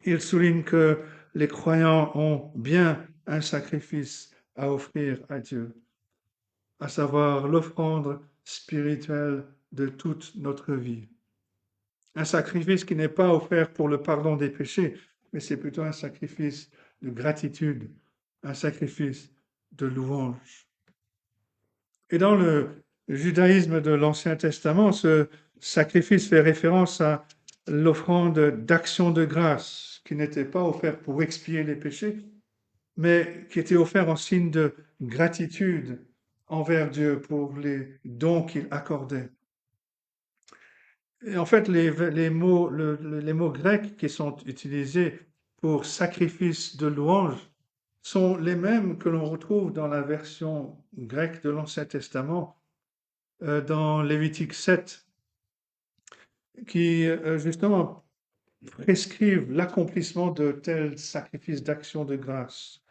il souligne que les croyants ont bien un sacrifice à offrir à Dieu, à savoir l'offrande spirituelle de toute notre vie. Un sacrifice qui n'est pas offert pour le pardon des péchés, mais c'est plutôt un sacrifice de gratitude, un sacrifice de louange. Et dans le judaïsme de l'Ancien Testament, ce sacrifice fait référence à l'offrande d'action de grâce, qui n'était pas offerte pour expier les péchés, mais qui était offert en signe de gratitude envers Dieu pour les dons qu'il accordait. Et en fait, les mots grecs qui sont utilisés pour sacrifice de louange sont les mêmes que l'on retrouve dans la version grecque de l'Ancien Testament, dans Lévitique 7, qui justement prescrivent l'accomplissement de tels sacrifices d'action de grâce.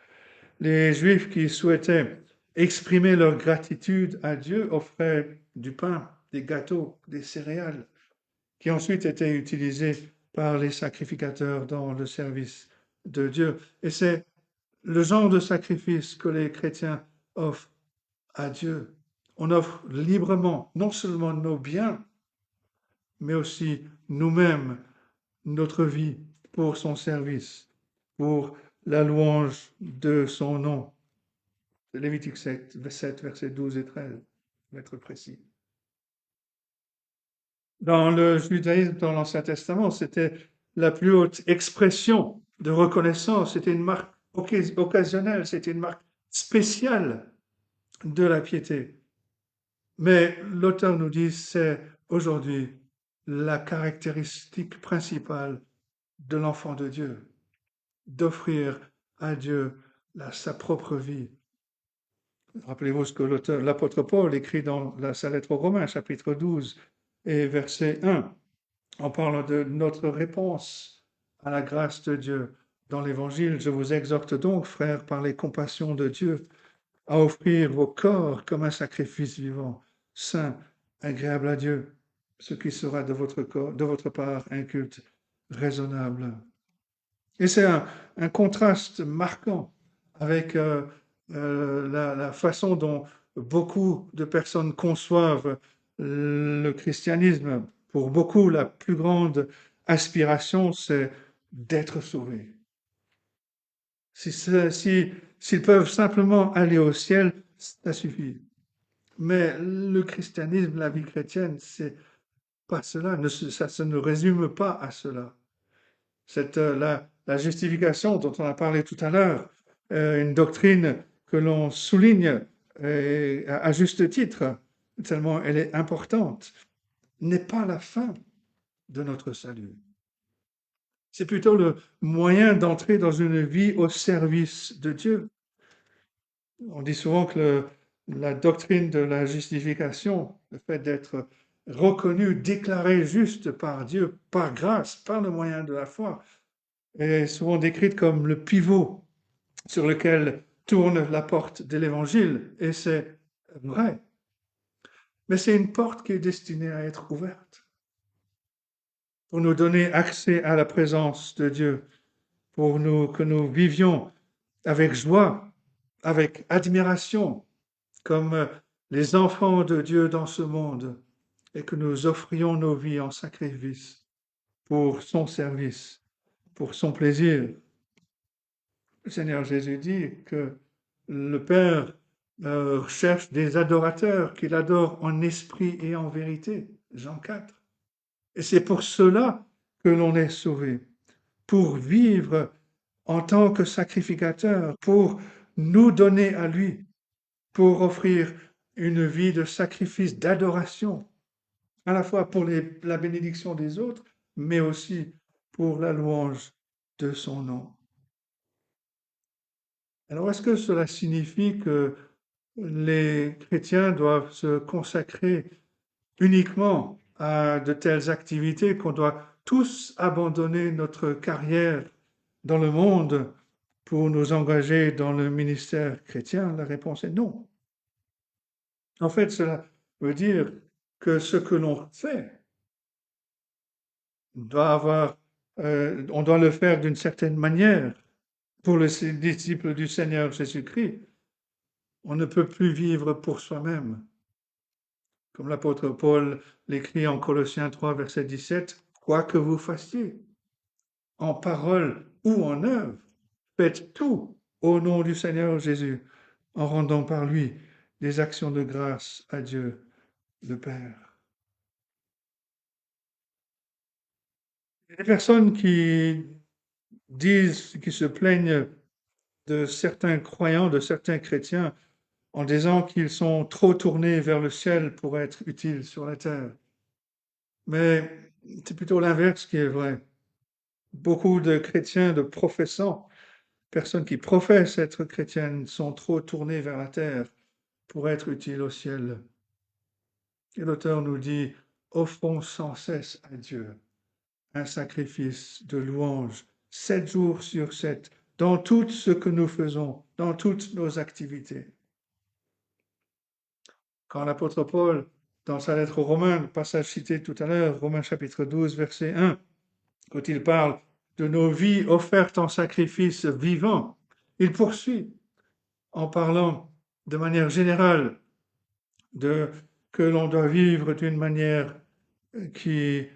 Les Juifs qui souhaitaient exprimer leur gratitude à Dieu offraient du pain, des gâteaux, des céréales, qui ensuite étaient utilisés par les sacrificateurs dans le service de Dieu. Et c'est le genre de sacrifice que les chrétiens offrent à Dieu. On offre librement non seulement nos biens, mais aussi nous-mêmes, notre vie pour son service, pour la louange de son nom. Lévitique 7, versets 12 et 13, pour être précis. Dans le judaïsme, dans l'Ancien Testament, c'était la plus haute expression de reconnaissance, c'était une marque occasionnelle, c'était une marque spéciale de la piété. Mais l'auteur nous dit, c'est aujourd'hui la caractéristique principale de l'enfant de Dieu, d'offrir à Dieu sa propre vie. Rappelez-vous ce que l'apôtre Paul écrit dans sa lettre aux Romains, chapitre 12 et verset 1, en parlant de notre réponse à la grâce de Dieu. Dans l'Évangile, je vous exhorte donc, frères, par les compassions de Dieu, à offrir vos corps comme un sacrifice vivant, saint, agréable à Dieu, ce qui sera de votre part un culte raisonnable. Et c'est un contraste marquant avec la façon dont beaucoup de personnes conçoivent le christianisme. Pour beaucoup, la plus grande aspiration, c'est d'être sauvés. S'ils peuvent simplement aller au ciel, ça suffit. Mais le christianisme, la vie chrétienne, c'est pas cela. Ça ne résume pas à cela. La justification dont on a parlé tout à l'heure, une doctrine que l'on souligne à juste titre, tellement elle est importante, n'est pas la fin de notre salut. C'est plutôt le moyen d'entrer dans une vie au service de Dieu. On dit souvent que la doctrine de la justification, le fait d'être reconnu, déclaré juste par Dieu, par grâce, par le moyen de la foi, est souvent décrite comme le pivot sur lequel tourne la porte de l'Évangile, et c'est vrai. Mais c'est une porte qui est destinée à être ouverte pour nous donner accès à la présence de Dieu, pour que nous vivions avec joie, avec admiration, comme les enfants de Dieu dans ce monde, et que nous offrions nos vies en sacrifice pour son service, pour son plaisir. Le Seigneur Jésus dit que le Père cherche des adorateurs qu'il adore en esprit et en vérité. Jean 4. Et c'est pour cela que l'on est sauvé, pour vivre en tant que sacrificateur, pour nous donner à lui, pour offrir une vie de sacrifice, d'adoration, à la fois pour la bénédiction des autres, mais aussi pour la louange de son nom. Alors, est-ce que cela signifie que les chrétiens doivent se consacrer uniquement à de telles activités, qu'on doit tous abandonner notre carrière dans le monde pour nous engager dans le ministère chrétien? La réponse est non. En fait, cela veut dire que ce que l'on fait on doit le faire d'une certaine manière. Pour les disciples du Seigneur Jésus-Christ, on ne peut plus vivre pour soi-même. Comme l'apôtre Paul l'écrit en Colossiens 3, verset 17, quoi que vous fassiez, en parole ou en œuvre, faites tout au nom du Seigneur Jésus, en rendant par lui des actions de grâce à Dieu le Père. Il y a des personnes qui disent, qui se plaignent de certains croyants, de certains chrétiens, en disant qu'ils sont trop tournés vers le ciel pour être utiles sur la terre. Mais c'est plutôt l'inverse qui est vrai. Beaucoup de chrétiens, de professants, personnes qui professent être chrétiennes, sont trop tournées vers la terre pour être utiles au ciel. Et l'auteur nous dit, offrons sans cesse à Dieu un sacrifice de louange, 7 jours sur 7, dans tout ce que nous faisons, dans toutes nos activités. Quand l'apôtre Paul, dans sa lettre aux Romains, le passage cité tout à l'heure, Romains chapitre 12, verset 1, quand il parle de nos vies offertes en sacrifice vivant, il poursuit en parlant de manière générale que l'on doit vivre d'une manière qui est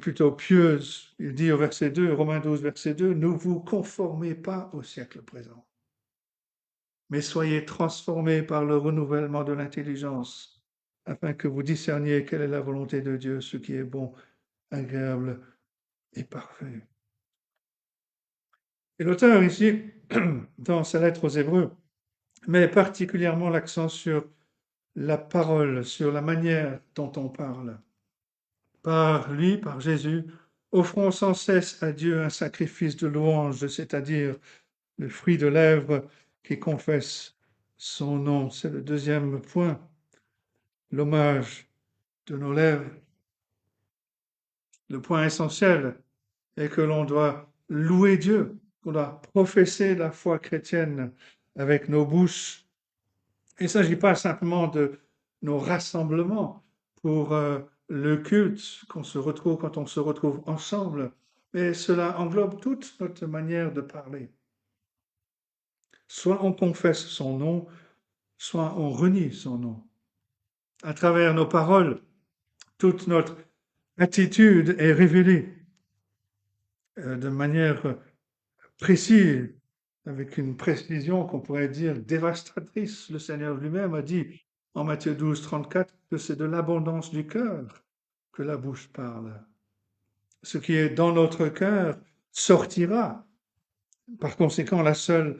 plutôt pieuse. Il dit au verset 2, Romains 12, verset 2, ne vous conformez pas au siècle présent, mais soyez transformés par le renouvellement de l'intelligence, afin que vous discerniez quelle est la volonté de Dieu, ce qui est bon, agréable et parfait. Et l'auteur ici, dans sa lettre aux Hébreux, met particulièrement l'accent sur la parole, sur la manière dont on parle. Par lui, par Jésus, offrons sans cesse à Dieu un sacrifice de louange, c'est-à-dire le fruit de lèvres qui confesse son nom. C'est le deuxième point, l'hommage de nos lèvres. Le point essentiel est que l'on doit louer Dieu, qu'on doit professer la foi chrétienne avec nos bouches. Il ne s'agit pas simplement de nos rassemblements pour le culte qu'on se retrouve quand on se retrouve ensemble, mais cela englobe toute notre manière de parler. Soit on confesse son nom, soit on renie son nom. À travers nos paroles, toute notre attitude est révélée de manière précise, avec une précision qu'on pourrait dire dévastatrice. Le Seigneur lui-même a dit en Matthieu 12, 34 que c'est de l'abondance du cœur que la bouche parle. Ce qui est dans notre cœur sortira. Par conséquent, la seule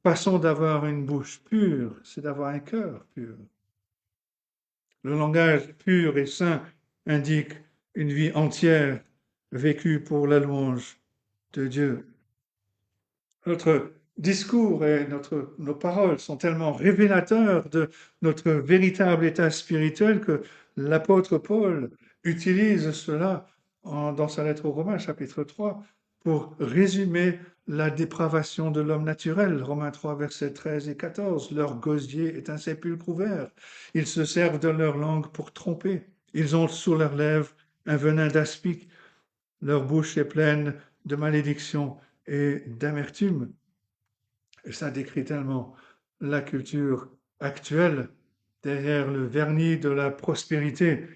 façon d'avoir une bouche pure, c'est d'avoir un cœur pur. Le langage pur et saint indique une vie entière vécue pour la louange de Dieu. Notre discours et nos paroles sont tellement révélateurs de notre véritable état spirituel que l'apôtre Paul utilise cela dans sa lettre aux Romains, chapitre 3, pour résumer la dépravation de l'homme naturel. Romains 3, versets 13 et 14. Leur gosier est un sépulcre ouvert. Ils se servent de leur langue pour tromper. Ils ont sous leurs lèvres un venin d'aspic. Leur bouche est pleine de malédiction et d'amertume. Et ça décrit tellement la culture actuelle. Derrière le vernis de la prospérité,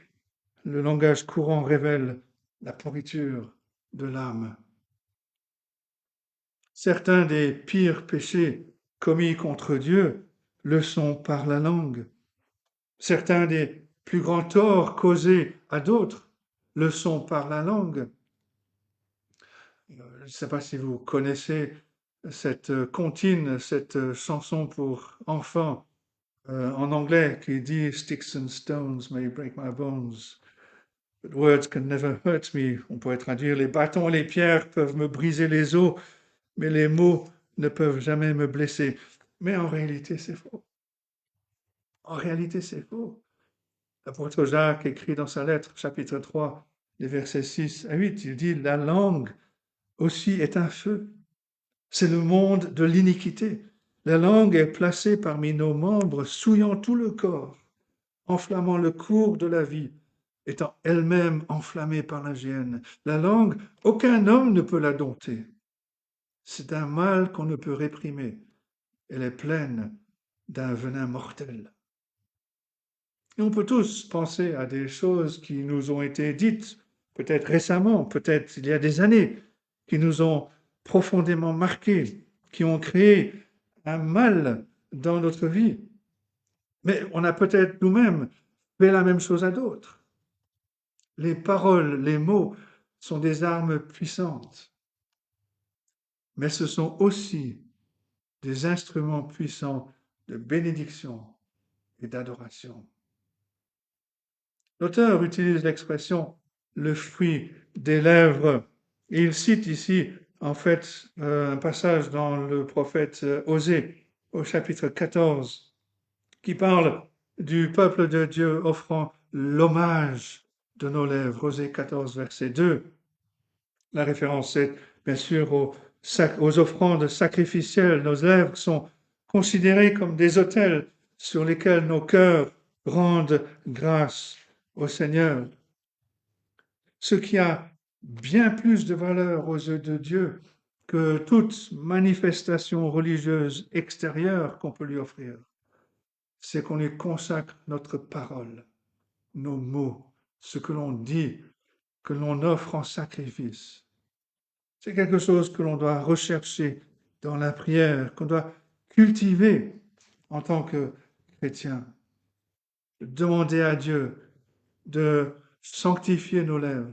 le langage courant révèle la pourriture de l'âme. Certains des pires péchés commis contre Dieu le sont par la langue. Certains des plus grands torts causés à d'autres le sont par la langue. Je ne sais pas si vous connaissez cette comptine, cette chanson pour enfants en anglais qui dit Sticks and stones may break my bones, but words can never hurt me. On pourrait traduire les bâtons et les pierres peuvent me briser les os, mais les mots ne peuvent jamais me blesser. Mais en réalité, c'est faux. En réalité, c'est faux. L'apôtre Jacques écrit dans sa lettre, chapitre 3, les versets 6 à 8, il dit, la langue aussi est un feu. C'est le monde de l'iniquité. La langue est placée parmi nos membres, souillant tout le corps, enflammant le cours de la vie, étant elle-même enflammée par la géhenne. La langue, aucun homme ne peut la dompter. C'est un mal qu'on ne peut réprimer. Elle est pleine d'un venin mortel. Et on peut tous penser à des choses qui nous ont été dites, peut-être récemment, peut-être il y a des années, qui nous ont profondément marqués, qui ont créé un mal dans notre vie. Mais on a peut-être nous-mêmes fait la même chose à d'autres. Les paroles, les mots sont des armes puissantes, mais ce sont aussi des instruments puissants de bénédiction et d'adoration. L'auteur utilise l'expression le fruit des lèvres. Et il cite ici, en fait, un passage dans le prophète Osée, au chapitre 14, qui parle du peuple de Dieu offrant l'hommage de nos lèvres. Osée 14, verset 2. La référence est bien sûr aux offrandes sacrificielles. Nos lèvres sont considérées comme des autels sur lesquels nos cœurs rendent grâce au Seigneur. Ce qui a bien plus de valeur aux yeux de Dieu que toute manifestation religieuse extérieure qu'on peut lui offrir, c'est qu'on lui consacre notre parole, nos mots, ce que l'on dit, que l'on offre en sacrifice. C'est quelque chose que l'on doit rechercher dans la prière, qu'on doit cultiver en tant que chrétien. Demander à Dieu de sanctifier nos lèvres,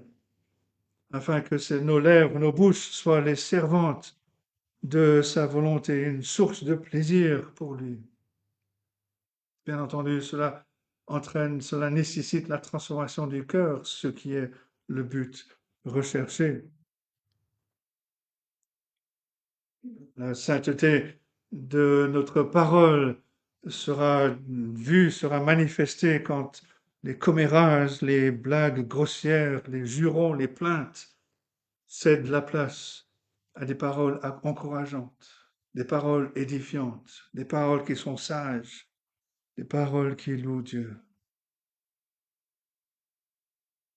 afin que nos lèvres, nos bouches soient les servantes de sa volonté, une source de plaisir pour lui. Bien entendu, cela nécessite la transformation du cœur, ce qui est le but recherché. La sainteté de notre parole sera vue, sera manifestée quand les commérages, les blagues grossières, les jurons, les plaintes cèdent la place à des paroles encourageantes, des paroles édifiantes, des paroles qui sont sages, des paroles qui louent Dieu.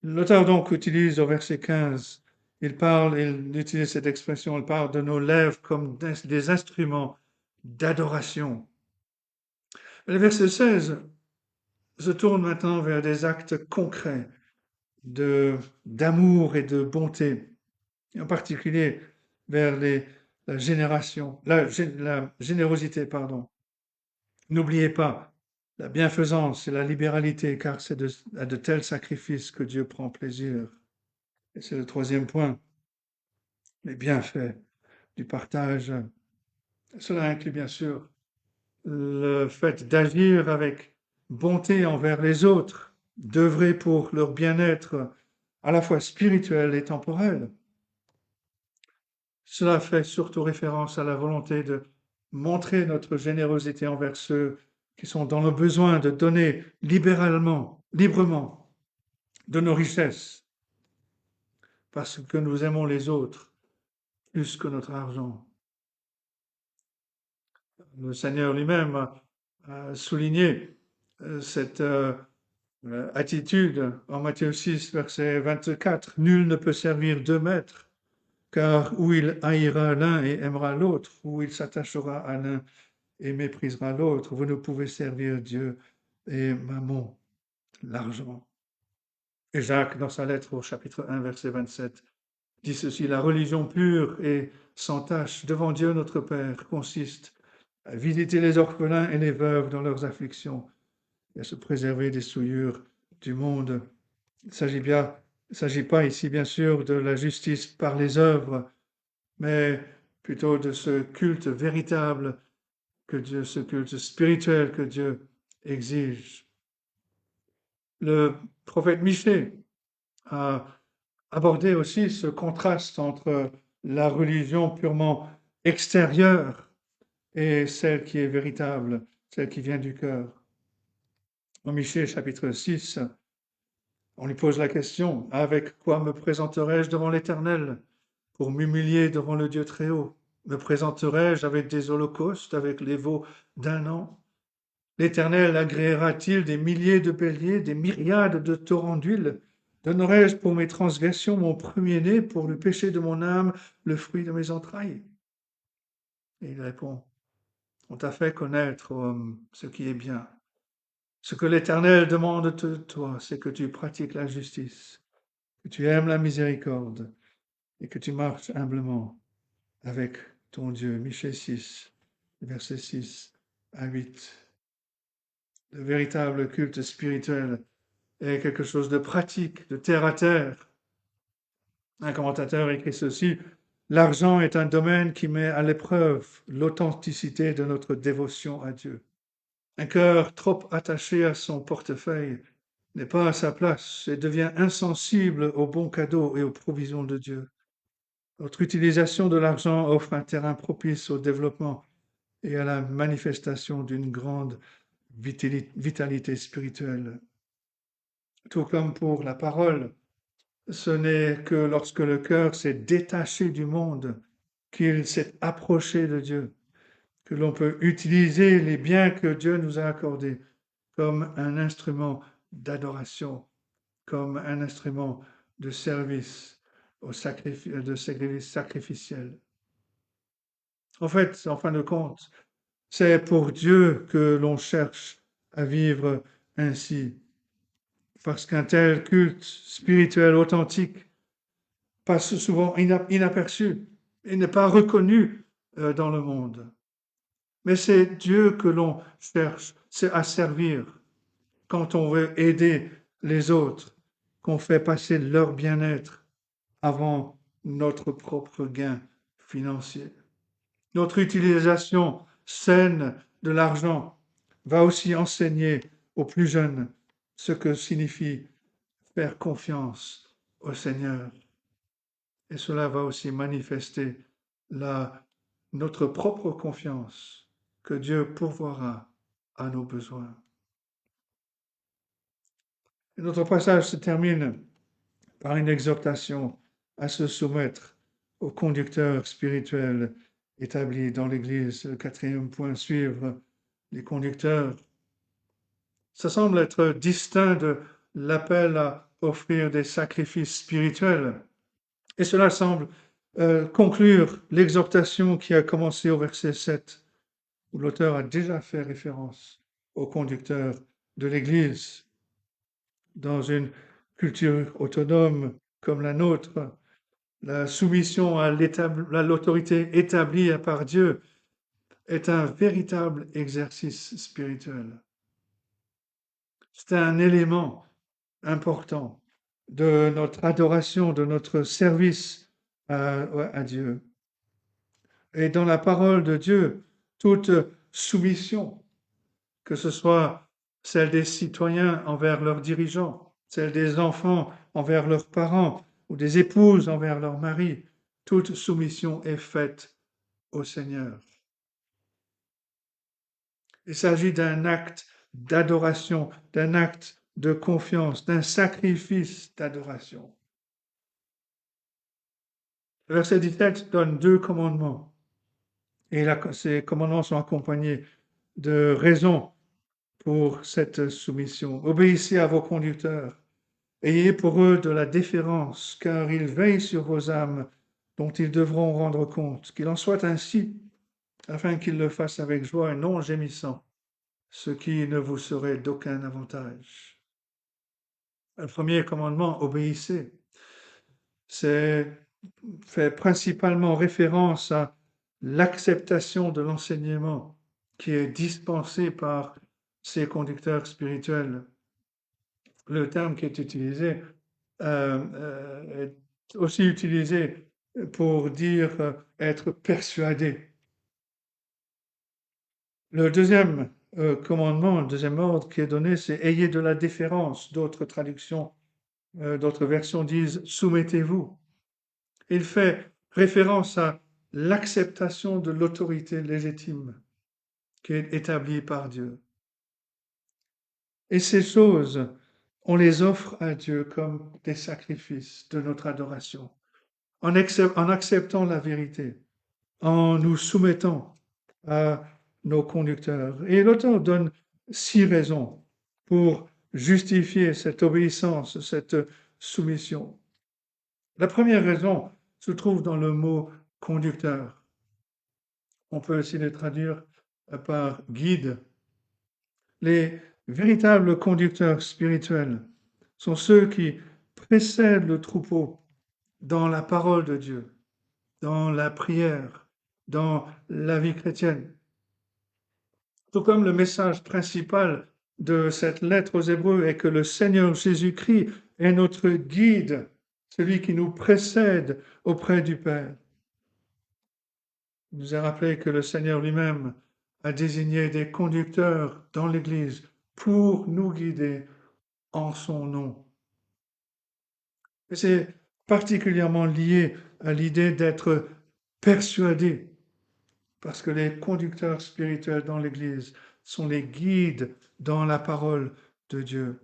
L'auteur donc utilise au verset 15, il utilise cette expression, il parle de nos lèvres comme des instruments d'adoration. Le verset 16 se tourne maintenant vers des actes concrets d'amour et de bonté, et en particulier vers la générosité, pardon. N'oubliez pas la bienfaisance et la libéralité, car c'est à de tels sacrifices que Dieu prend plaisir. Et c'est le troisième point, les bienfaits du partage. Cela inclut bien sûr le fait d'agir avec bonté envers les autres, d'œuvrer pour leur bien-être à la fois spirituel et temporel. Cela fait surtout référence à la volonté de montrer notre générosité envers ceux qui sont dans le besoin, de donner librement de nos richesses, parce que nous aimons les autres plus que notre argent. Le Seigneur lui-même a souligné cette attitude en Matthieu 6, verset 24. Nul ne peut servir deux maîtres, car ou il haïra l'un et aimera l'autre, ou il s'attachera à l'un et méprisera l'autre. Vous ne pouvez servir Dieu et Mammon, l'argent. Et Jacques, dans sa lettre au chapitre 1, verset 27, dit ceci, la religion pure et sans tache devant Dieu notre Père consiste à visiter les orphelins et les veuves dans leurs afflictions et à se préserver des souillures du monde. Il ne s'agit pas ici, bien sûr, de la justice par les œuvres, mais plutôt de ce culte véritable que Dieu, ce culte spirituel que Dieu exige. Le prophète Michée a abordé aussi ce contraste entre la religion purement extérieure et celle qui est véritable, celle qui vient du cœur. En Michée, chapitre 6, on lui pose la question, avec quoi me présenterai-je devant l'Éternel pour m'humilier devant le Dieu très haut? Me présenterai-je avec des holocaustes, avec les veaux d'un an? L'Éternel agréera-t-il des milliers de béliers, des myriades de torrents d'huile? Donnerai-je pour mes transgressions mon premier-né, pour le péché de mon âme, le fruit de mes entrailles? Et il répond, on t'a fait connaître, ô homme, ce qui est bien. Ce que l'Éternel demande de toi, c'est que tu pratiques la justice, que tu aimes la miséricorde et que tu marches humblement avec ton Dieu. Michée 6, versets 6 à 8. Le véritable culte spirituel est quelque chose de pratique, de terre à terre. Un commentateur écrit ceci, l'argent est un domaine qui met à l'épreuve l'authenticité de notre dévotion à Dieu. Un cœur trop attaché à son portefeuille n'est pas à sa place et devient insensible aux bons cadeaux et aux provisions de Dieu. Notre utilisation de l'argent offre un terrain propice au développement et à la manifestation d'une grande vitalité spirituelle. Tout comme pour la parole, ce n'est que lorsque le cœur s'est détaché du monde qu'il s'est approché de Dieu, que l'on peut utiliser les biens que Dieu nous a accordés comme un instrument d'adoration, comme un instrument de service, de service sacrificiel. En fait, en fin de compte, c'est pour Dieu que l'on cherche à vivre ainsi, parce qu'un tel culte spirituel authentique passe souvent inaperçu et n'est pas reconnu dans le monde. Mais c'est Dieu que l'on cherche, c'est à servir quand on veut aider les autres, qu'on fait passer leur bien-être avant notre propre gain financier. Notre utilisation saine de l'argent va aussi enseigner aux plus jeunes ce que signifie faire confiance au Seigneur. Et cela va aussi manifester notre propre confiance que Dieu pourvoira à nos besoins. Et notre passage se termine par une exhortation à se soumettre au conducteur spirituel établi dans l'Église. Le quatrième point, suivre les conducteurs. Ça semble être distinct de l'appel à offrir des sacrifices spirituels. Et cela semble conclure l'exhortation qui a commencé au verset 7, où l'auteur a déjà fait référence au conducteur de l'Église. Dans une culture autonome comme la nôtre, la soumission à l'autorité établie par Dieu est un véritable exercice spirituel. C'est un élément important de notre adoration, de notre service à Dieu. Et dans la parole de Dieu, toute soumission, que ce soit celle des citoyens envers leurs dirigeants, celle des enfants envers leurs parents ou des épouses envers leurs maris, toute soumission est faite au Seigneur. Il s'agit d'un acte d'adoration, d'un acte de confiance, d'un sacrifice d'adoration. Le verset 17 donne 2 commandements. Et ces commandements sont accompagnés de raisons pour cette soumission. Obéissez à vos conducteurs. Ayez pour eux de la déférence, car ils veillent sur vos âmes, dont ils devront rendre compte. Qu'il en soit ainsi, afin qu'ils le fassent avec joie et non gémissant, ce qui ne vous serait d'aucun avantage. Le premier commandement, obéissez, fait principalement référence à l'acceptation de l'enseignement qui est dispensé par ces conducteurs spirituels. Le terme qui est utilisé est aussi utilisé pour dire être persuadé. Le deuxième commandement, le deuxième ordre qui est donné, c'est ayez de la déférence. D'autres traductions, d'autres versions disent soumettez-vous. Il fait référence à l'acceptation de l'autorité légitime qui est établie par Dieu. Et ces choses, on les offre à Dieu comme des sacrifices de notre adoration, en acceptant la vérité, en nous soumettant à nos conducteurs. Et l'auteur donne 6 raisons pour justifier cette obéissance, cette soumission. La première raison se trouve dans le mot conducteur. On peut aussi le traduire par guide. Les véritables conducteurs spirituels sont ceux qui précèdent le troupeau dans la parole de Dieu, dans la prière, dans la vie chrétienne. Tout comme le message principal de cette lettre aux Hébreux est que le Seigneur Jésus-Christ est notre guide, celui qui nous précède auprès du Père. Il nous a rappelé que le Seigneur lui-même a désigné des conducteurs dans l'Église pour nous guider en son nom. Et c'est particulièrement lié à l'idée d'être persuadé, parce que les conducteurs spirituels dans l'Église sont les guides dans la parole de Dieu.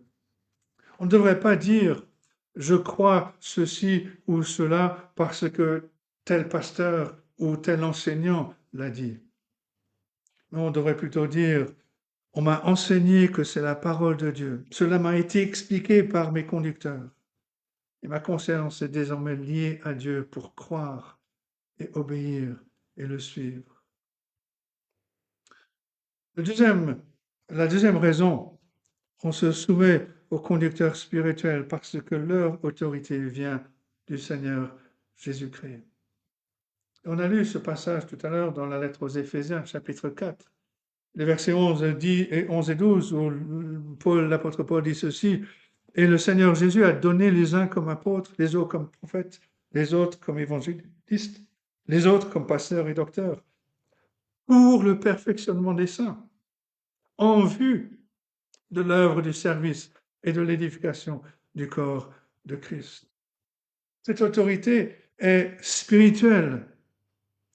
On ne devrait pas dire je crois ceci ou cela parce que tel pasteur ou tel enseignant l'a dit. Mais on devrait plutôt dire on m'a enseigné que c'est la parole de Dieu. Cela m'a été expliqué par mes conducteurs. Et ma conscience est désormais liée à Dieu pour croire et obéir et le suivre. La deuxième raison, on se soumet aux conducteurs spirituels parce que leur autorité vient du Seigneur Jésus-Christ. On a lu ce passage tout à l'heure dans la lettre aux Éphésiens, chapitre 4, les versets 11 et 12, où l'apôtre Paul dit ceci: « Et le Seigneur Jésus a donné les uns comme apôtres, les autres comme prophètes, les autres comme évangélistes, les autres comme pasteurs et docteurs, pour le perfectionnement des saints, en vue de l'œuvre du service et de l'édification du corps de Christ. » Cette autorité est spirituelle.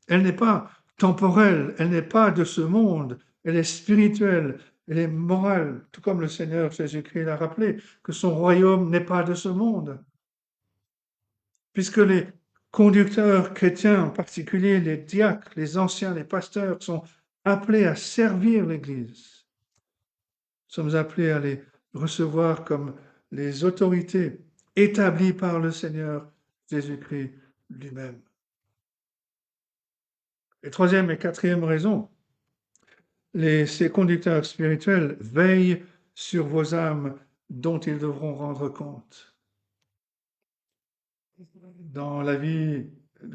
Elle n'est pas temporelle, elle n'est pas de ce monde, elle est spirituelle, elle est morale, tout comme le Seigneur Jésus-Christ l'a rappelé, que son royaume n'est pas de ce monde. Puisque les conducteurs chrétiens, en particulier les diacres, les anciens, les pasteurs, sont appelés à servir l'Église. Nous sommes appelés à les recevoir comme les autorités établies par le Seigneur Jésus-Christ lui-même. Et troisième et quatrième raison, ces conducteurs spirituels veillent sur vos âmes dont ils devront rendre compte. Dans la vie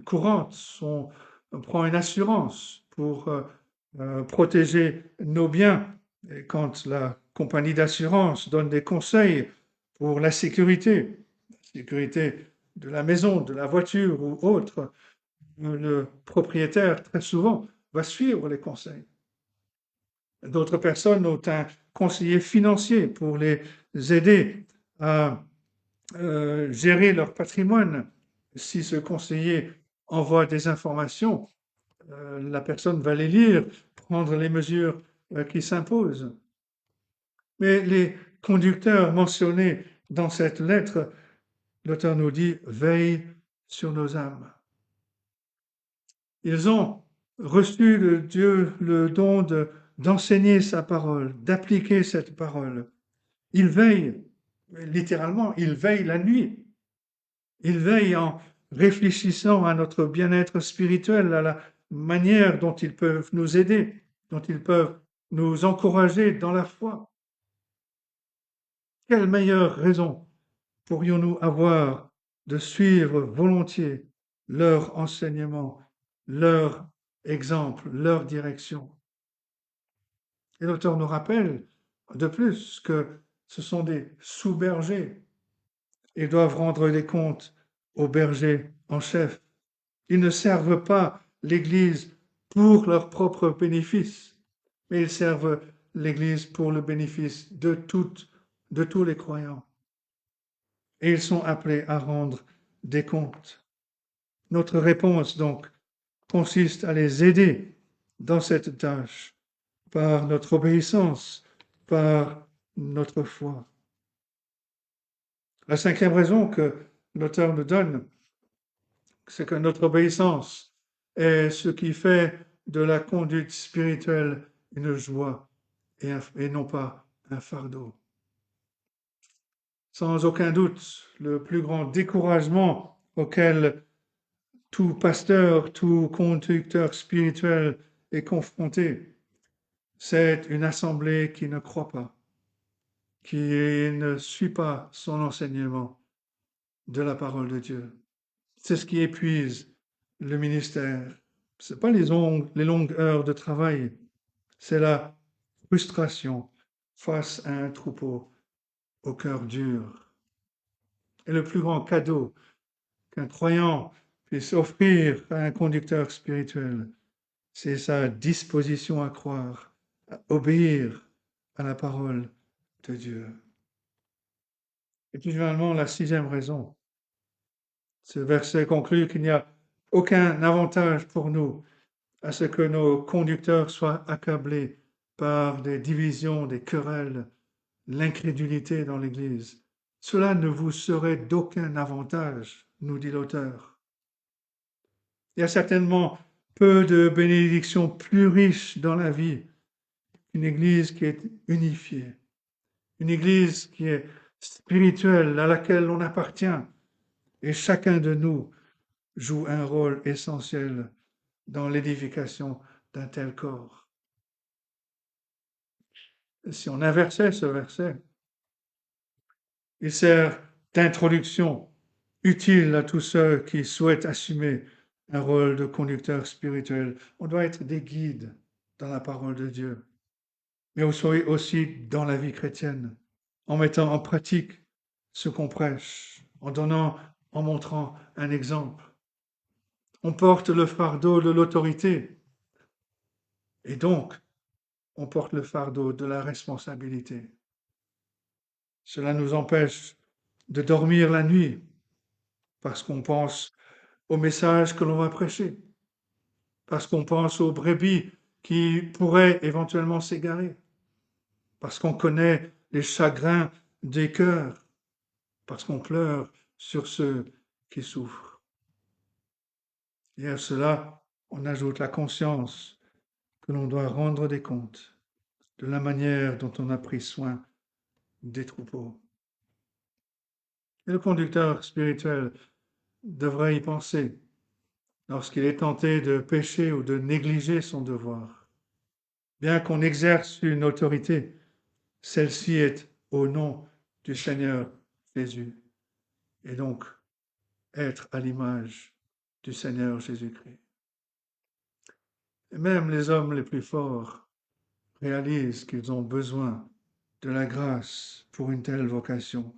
courante, on prend une assurance pour protéger nos biens. Et quand la compagnie d'assurance donne des conseils pour la sécurité de la maison, de la voiture ou autre, le propriétaire, très souvent, va suivre les conseils. D'autres personnes ont un conseiller financier pour les aider à gérer leur patrimoine. Si ce conseiller envoie des informations, la personne va les lire, prendre les mesures qui s'imposent. Mais les conducteurs mentionnés dans cette lettre, l'auteur nous dit « veille sur nos âmes ». Ils ont reçu de Dieu le don d'enseigner sa parole, d'appliquer cette parole. Ils veillent, littéralement, ils veillent la nuit. Ils veillent en réfléchissant à notre bien-être spirituel, à la manière dont ils peuvent nous aider, dont ils peuvent nous encourager dans la foi. Quelle meilleure raison pourrions-nous avoir de suivre volontiers leur enseignement, leur exemple, leur direction? Et l'auteur nous rappelle de plus que ce sont des sous-bergers. Ils doivent rendre des comptes aux bergers en chef. Ils ne servent pas l'Église pour leur propre bénéfice, mais ils servent l'Église pour le bénéfice de tous les croyants. Et ils sont appelés à rendre des comptes. Notre réponse, donc, consiste à les aider dans cette tâche par notre obéissance, par notre foi. La cinquième raison que l'auteur nous donne, c'est que notre obéissance est ce qui fait de la conduite spirituelle une joie et non pas un fardeau. Sans aucun doute, le plus grand découragement auquel tout pasteur, tout conducteur spirituel est confronté, c'est une assemblée qui ne croit pas, qui ne suit pas son enseignement de la parole de Dieu. C'est ce qui épuise le ministère. Ce n'est pas les longues heures de travail, c'est la frustration face à un troupeau au cœur dur. Et le plus grand cadeau qu'un croyant puisse offrir à un conducteur spirituel, c'est sa disposition à croire, à obéir à la parole de Dieu. Et puis finalement, la sixième raison. Ce verset conclut qu'il n'y a aucun avantage pour nous à ce que nos conducteurs soient accablés par des divisions, des querelles, l'incrédulité dans l'Église. Cela ne vous serait d'aucun avantage, nous dit l'auteur. Il y a certainement peu de bénédictions plus riches dans la vie qu'une Église qui est unifiée, une Église qui est spirituelle, à laquelle on appartient, et chacun de nous joue un rôle essentiel dans l'édification d'un tel corps. Si on inversait ce verset, il sert d'introduction utile à tous ceux qui souhaitent assumer un rôle de conducteur spirituel. On doit être des guides dans la parole de Dieu, mais aussi dans la vie chrétienne, en mettant en pratique ce qu'on prêche, en montrant un exemple. On porte le fardeau de l'autorité et donc on porte le fardeau de la responsabilité. Cela nous empêche de dormir la nuit parce qu'on pense au message que l'on va prêcher, parce qu'on pense aux brebis qui pourraient éventuellement s'égarer, parce qu'on connaît les chagrins des cœurs, parce qu'on pleure sur ceux qui souffrent. Et à cela, on ajoute la conscience que l'on doit rendre des comptes de la manière dont on a pris soin des troupeaux. Et le conducteur spirituel devrait y penser lorsqu'il est tenté de pécher ou de négliger son devoir. Bien qu'on exerce une autorité, celle-ci est au nom du Seigneur Jésus, et donc être à l'image du Seigneur Jésus-Christ. Et même les hommes les plus forts réalisent qu'ils ont besoin de la grâce pour une telle vocation.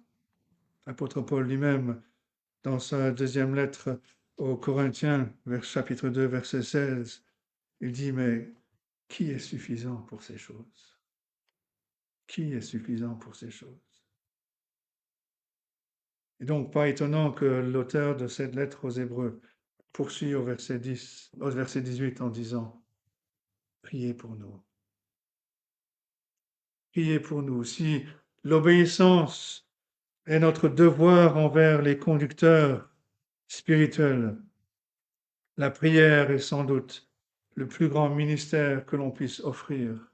L'apôtre Paul lui-même, dans sa deuxième lettre aux Corinthiens, chapitre 2, verset 16, il dit, mais qui est suffisant pour ces choses? Qui est suffisant pour ces choses? Et donc, pas étonnant que l'auteur de cette lettre aux Hébreux poursuit au verset 18 en disant, priez pour nous. Priez pour nous. Si l'obéissance est notre devoir envers les conducteurs spirituels, la prière est sans doute le plus grand ministère que l'on puisse offrir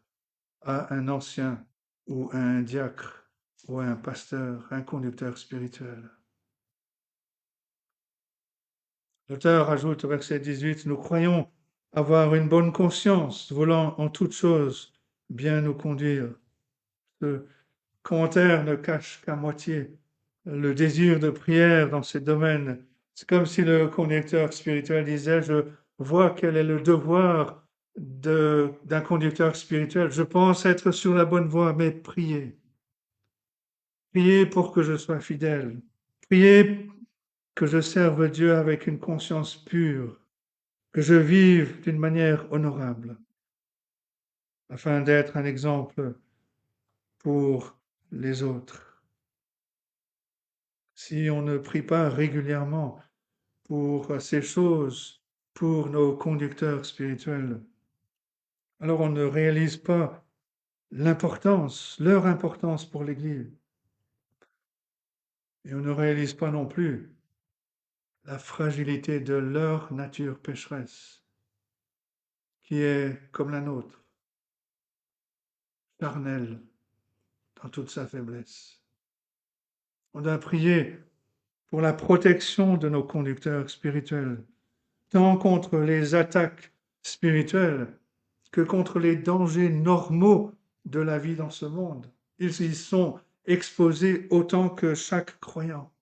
à un ancien ou à un diacre ou à un pasteur, un conducteur spirituel. L'auteur ajoute au verset 18, nous croyons avoir une bonne conscience, voulant en toutes choses bien nous conduire. Ce commentaire ne cache qu'à moitié le désir de prière dans ces domaines. C'est comme si le conducteur spirituel disait, je vois quel est le devoir d'un conducteur spirituel. Je pense être sur la bonne voie, mais priez. Priez pour que je sois fidèle. Priez que je serve Dieu avec une conscience pure, que je vive d'une manière honorable, afin d'être un exemple pour les autres. Si on ne prie pas régulièrement pour ces choses, pour nos conducteurs spirituels, alors on ne réalise pas leur importance pour l'Église. Et on ne réalise pas non plus la fragilité de leur nature pécheresse, qui est comme la nôtre, charnelle dans toute sa faiblesse. On doit prier pour la protection de nos conducteurs spirituels, tant contre les attaques spirituelles que contre les dangers normaux de la vie dans ce monde. Ils y sont exposés autant que chaque croyant.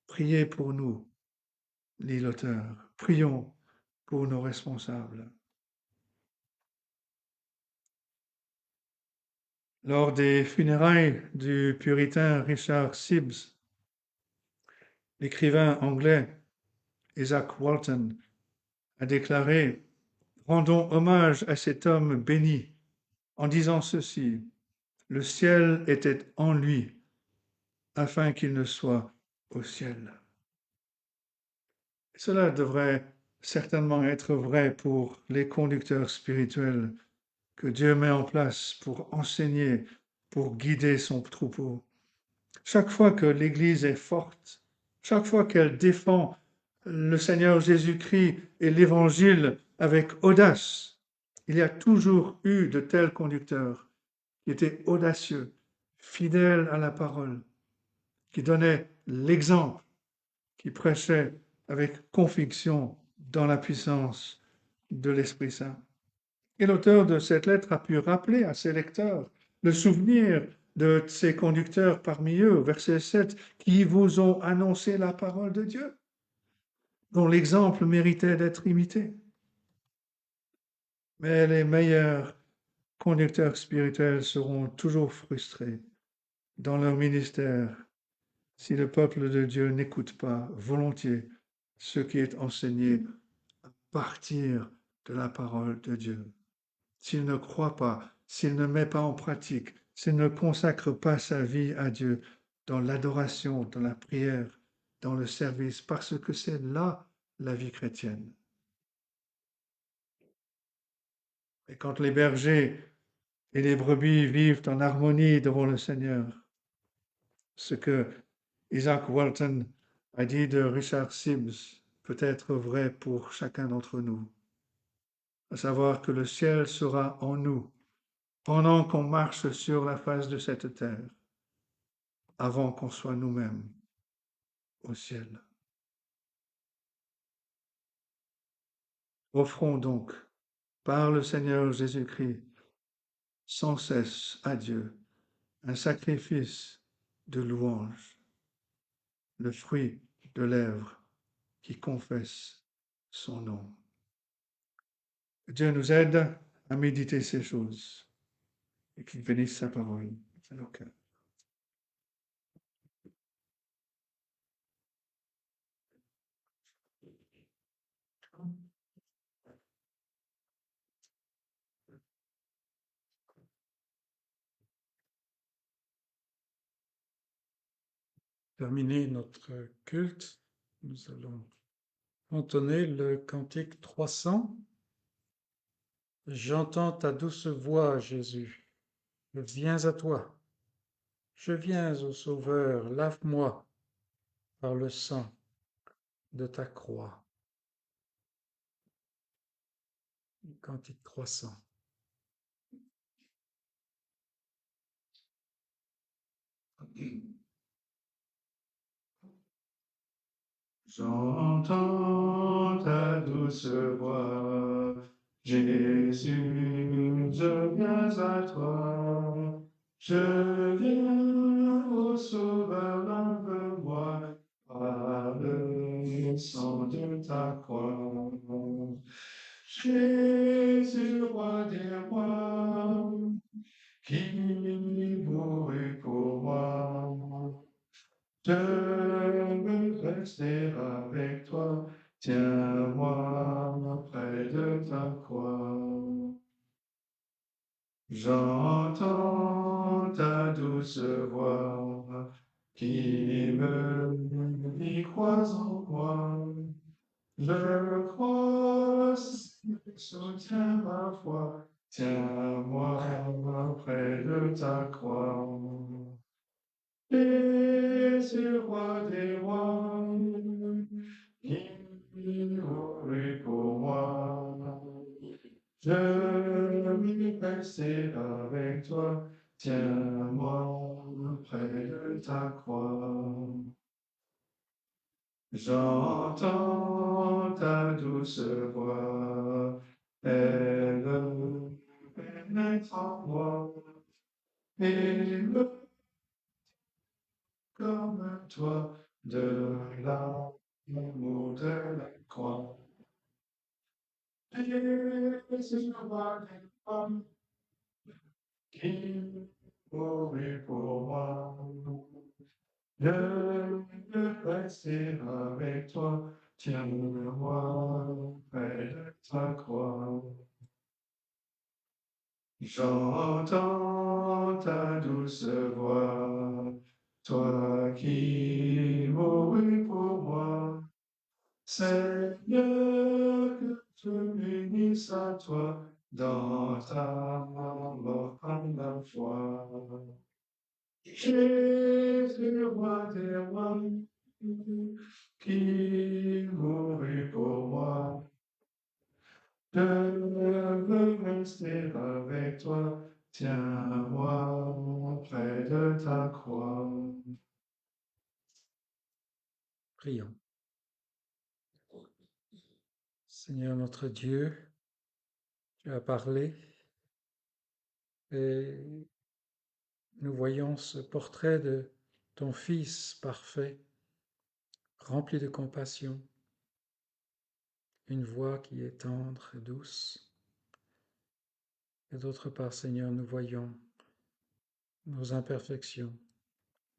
Priez pour nous, dit l'auteur. Prions pour nos responsables. Lors des funérailles du puritain Richard Sibbes, l'écrivain anglais Isaac Walton a déclaré: rendons hommage à cet homme béni en disant ceci: le ciel était en lui, afin qu'il ne soit au ciel. Cela devrait certainement être vrai pour les conducteurs spirituels que Dieu met en place pour enseigner, pour guider son troupeau. Chaque fois que l'Église est forte, chaque fois qu'elle défend le Seigneur Jésus-Christ et l'Évangile avec audace, il y a toujours eu de tels conducteurs qui étaient audacieux, fidèles à la parole, qui donnaient l'exemple, qui prêchaient avec conviction dans la puissance de l'Esprit Saint. Et l'auteur de cette lettre a pu rappeler à ses lecteurs le souvenir de ses conducteurs parmi eux, verset 7, qui vous ont annoncé la parole de Dieu, dont l'exemple méritait d'être imité. Mais les meilleurs conducteurs spirituels seront toujours frustrés dans leur ministère si le peuple de Dieu n'écoute pas volontiers ce qui est enseigné à partir de la parole de Dieu. S'il ne croit pas, s'il ne met pas en pratique, s'il ne consacre pas sa vie à Dieu dans l'adoration, dans la prière, dans le service, parce que c'est là la vie chrétienne. Et quand les bergers et les brebis vivent en harmonie devant le Seigneur, ce que Isaac Walton a dit de Richard Sibbes peut être vrai pour chacun d'entre nous, à savoir que le ciel sera en nous pendant qu'on marche sur la face de cette terre, avant qu'on soit nous-mêmes au ciel. Offrons donc, par le Seigneur Jésus-Christ, sans cesse à Dieu un sacrifice de louange, le fruit de lèvres qui confessent son nom. Dieu nous aide à méditer ces choses et qu'il bénisse sa parole à nos cœurs. Terminer notre culte, nous allons entonner le cantique 300. J'entends ta douce voix, Jésus. Je viens à toi. Je viens au Sauveur. Lave-moi par le sang de ta croix. Cantique 300. J'entends ta douce voix, Jésus, je viens à toi. Je viens au Sauveur, lave-moi par le sang de ta croix. Jésus, roi des rois, qui mourut pour moi. Je veux rester avec toi, tiens-moi près de ta croix. J'entends ta douce voix qui me dit crois en moi. Je crois, soutiens ma foi, tiens-moi près de ta croix. Jésus, roi des rois, qui mourut pour moi. Je veux rester avec toi, tiens-moi près de ta croix. J'entends ta douce voix, elle pénètre en moi, et me comme toi de l'amour de la croix. Jésus, roi des rois, qui mourut pour moi. Je veux rester avec toi, tiens-moi près de ta croix. J'entends ta douce voix, toi qui mourus pour moi. Seigneur, que je m'unisse à toi dans ta mort par la foi. Jésus, roi des rois, qui mourut pour moi. Je veux rester avec toi, tiens-moi près de ta croix. Prions. Seigneur notre Dieu, tu as parlé et nous voyons ce portrait de ton Fils parfait, rempli de compassion, une voix qui est tendre et douce. Et d'autre part, Seigneur, nous voyons nos imperfections,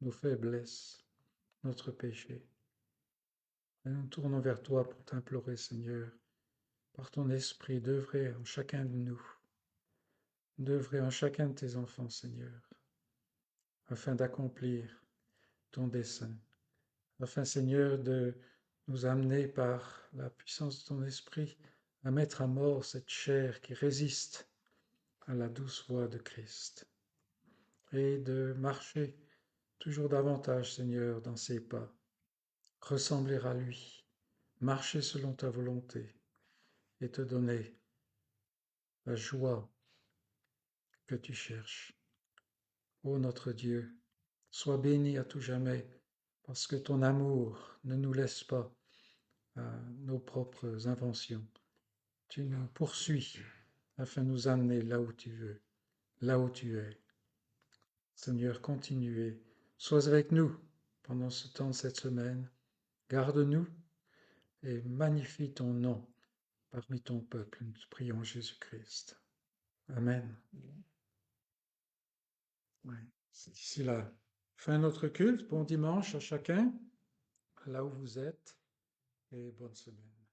nos faiblesses, notre péché. Et nous tournons vers toi pour t'implorer, Seigneur, par ton esprit, d'œuvrer en chacun de nous, d'œuvrer en chacun de tes enfants, Seigneur, afin d'accomplir ton dessein, afin, Seigneur, de nous amener par la puissance de ton esprit à mettre à mort cette chair qui résiste à la douce voix de Christ, et de marcher toujours davantage, Seigneur, dans ses pas, ressembler à lui, marcher selon ta volonté et te donner la joie que tu cherches. Ô notre Dieu, sois béni à tout jamais, parce que ton amour ne nous laisse pas à nos propres inventions. Tu nous poursuis afin de nous amener là où tu veux, là où tu es. Seigneur, continuez. Sois avec nous pendant ce temps de cette semaine. Garde-nous et magnifie ton nom parmi ton peuple. Nous te prions Jésus-Christ. Amen. Ouais. C'est ici la fin de notre culte. Bon dimanche à chacun, là où vous êtes, et bonne semaine.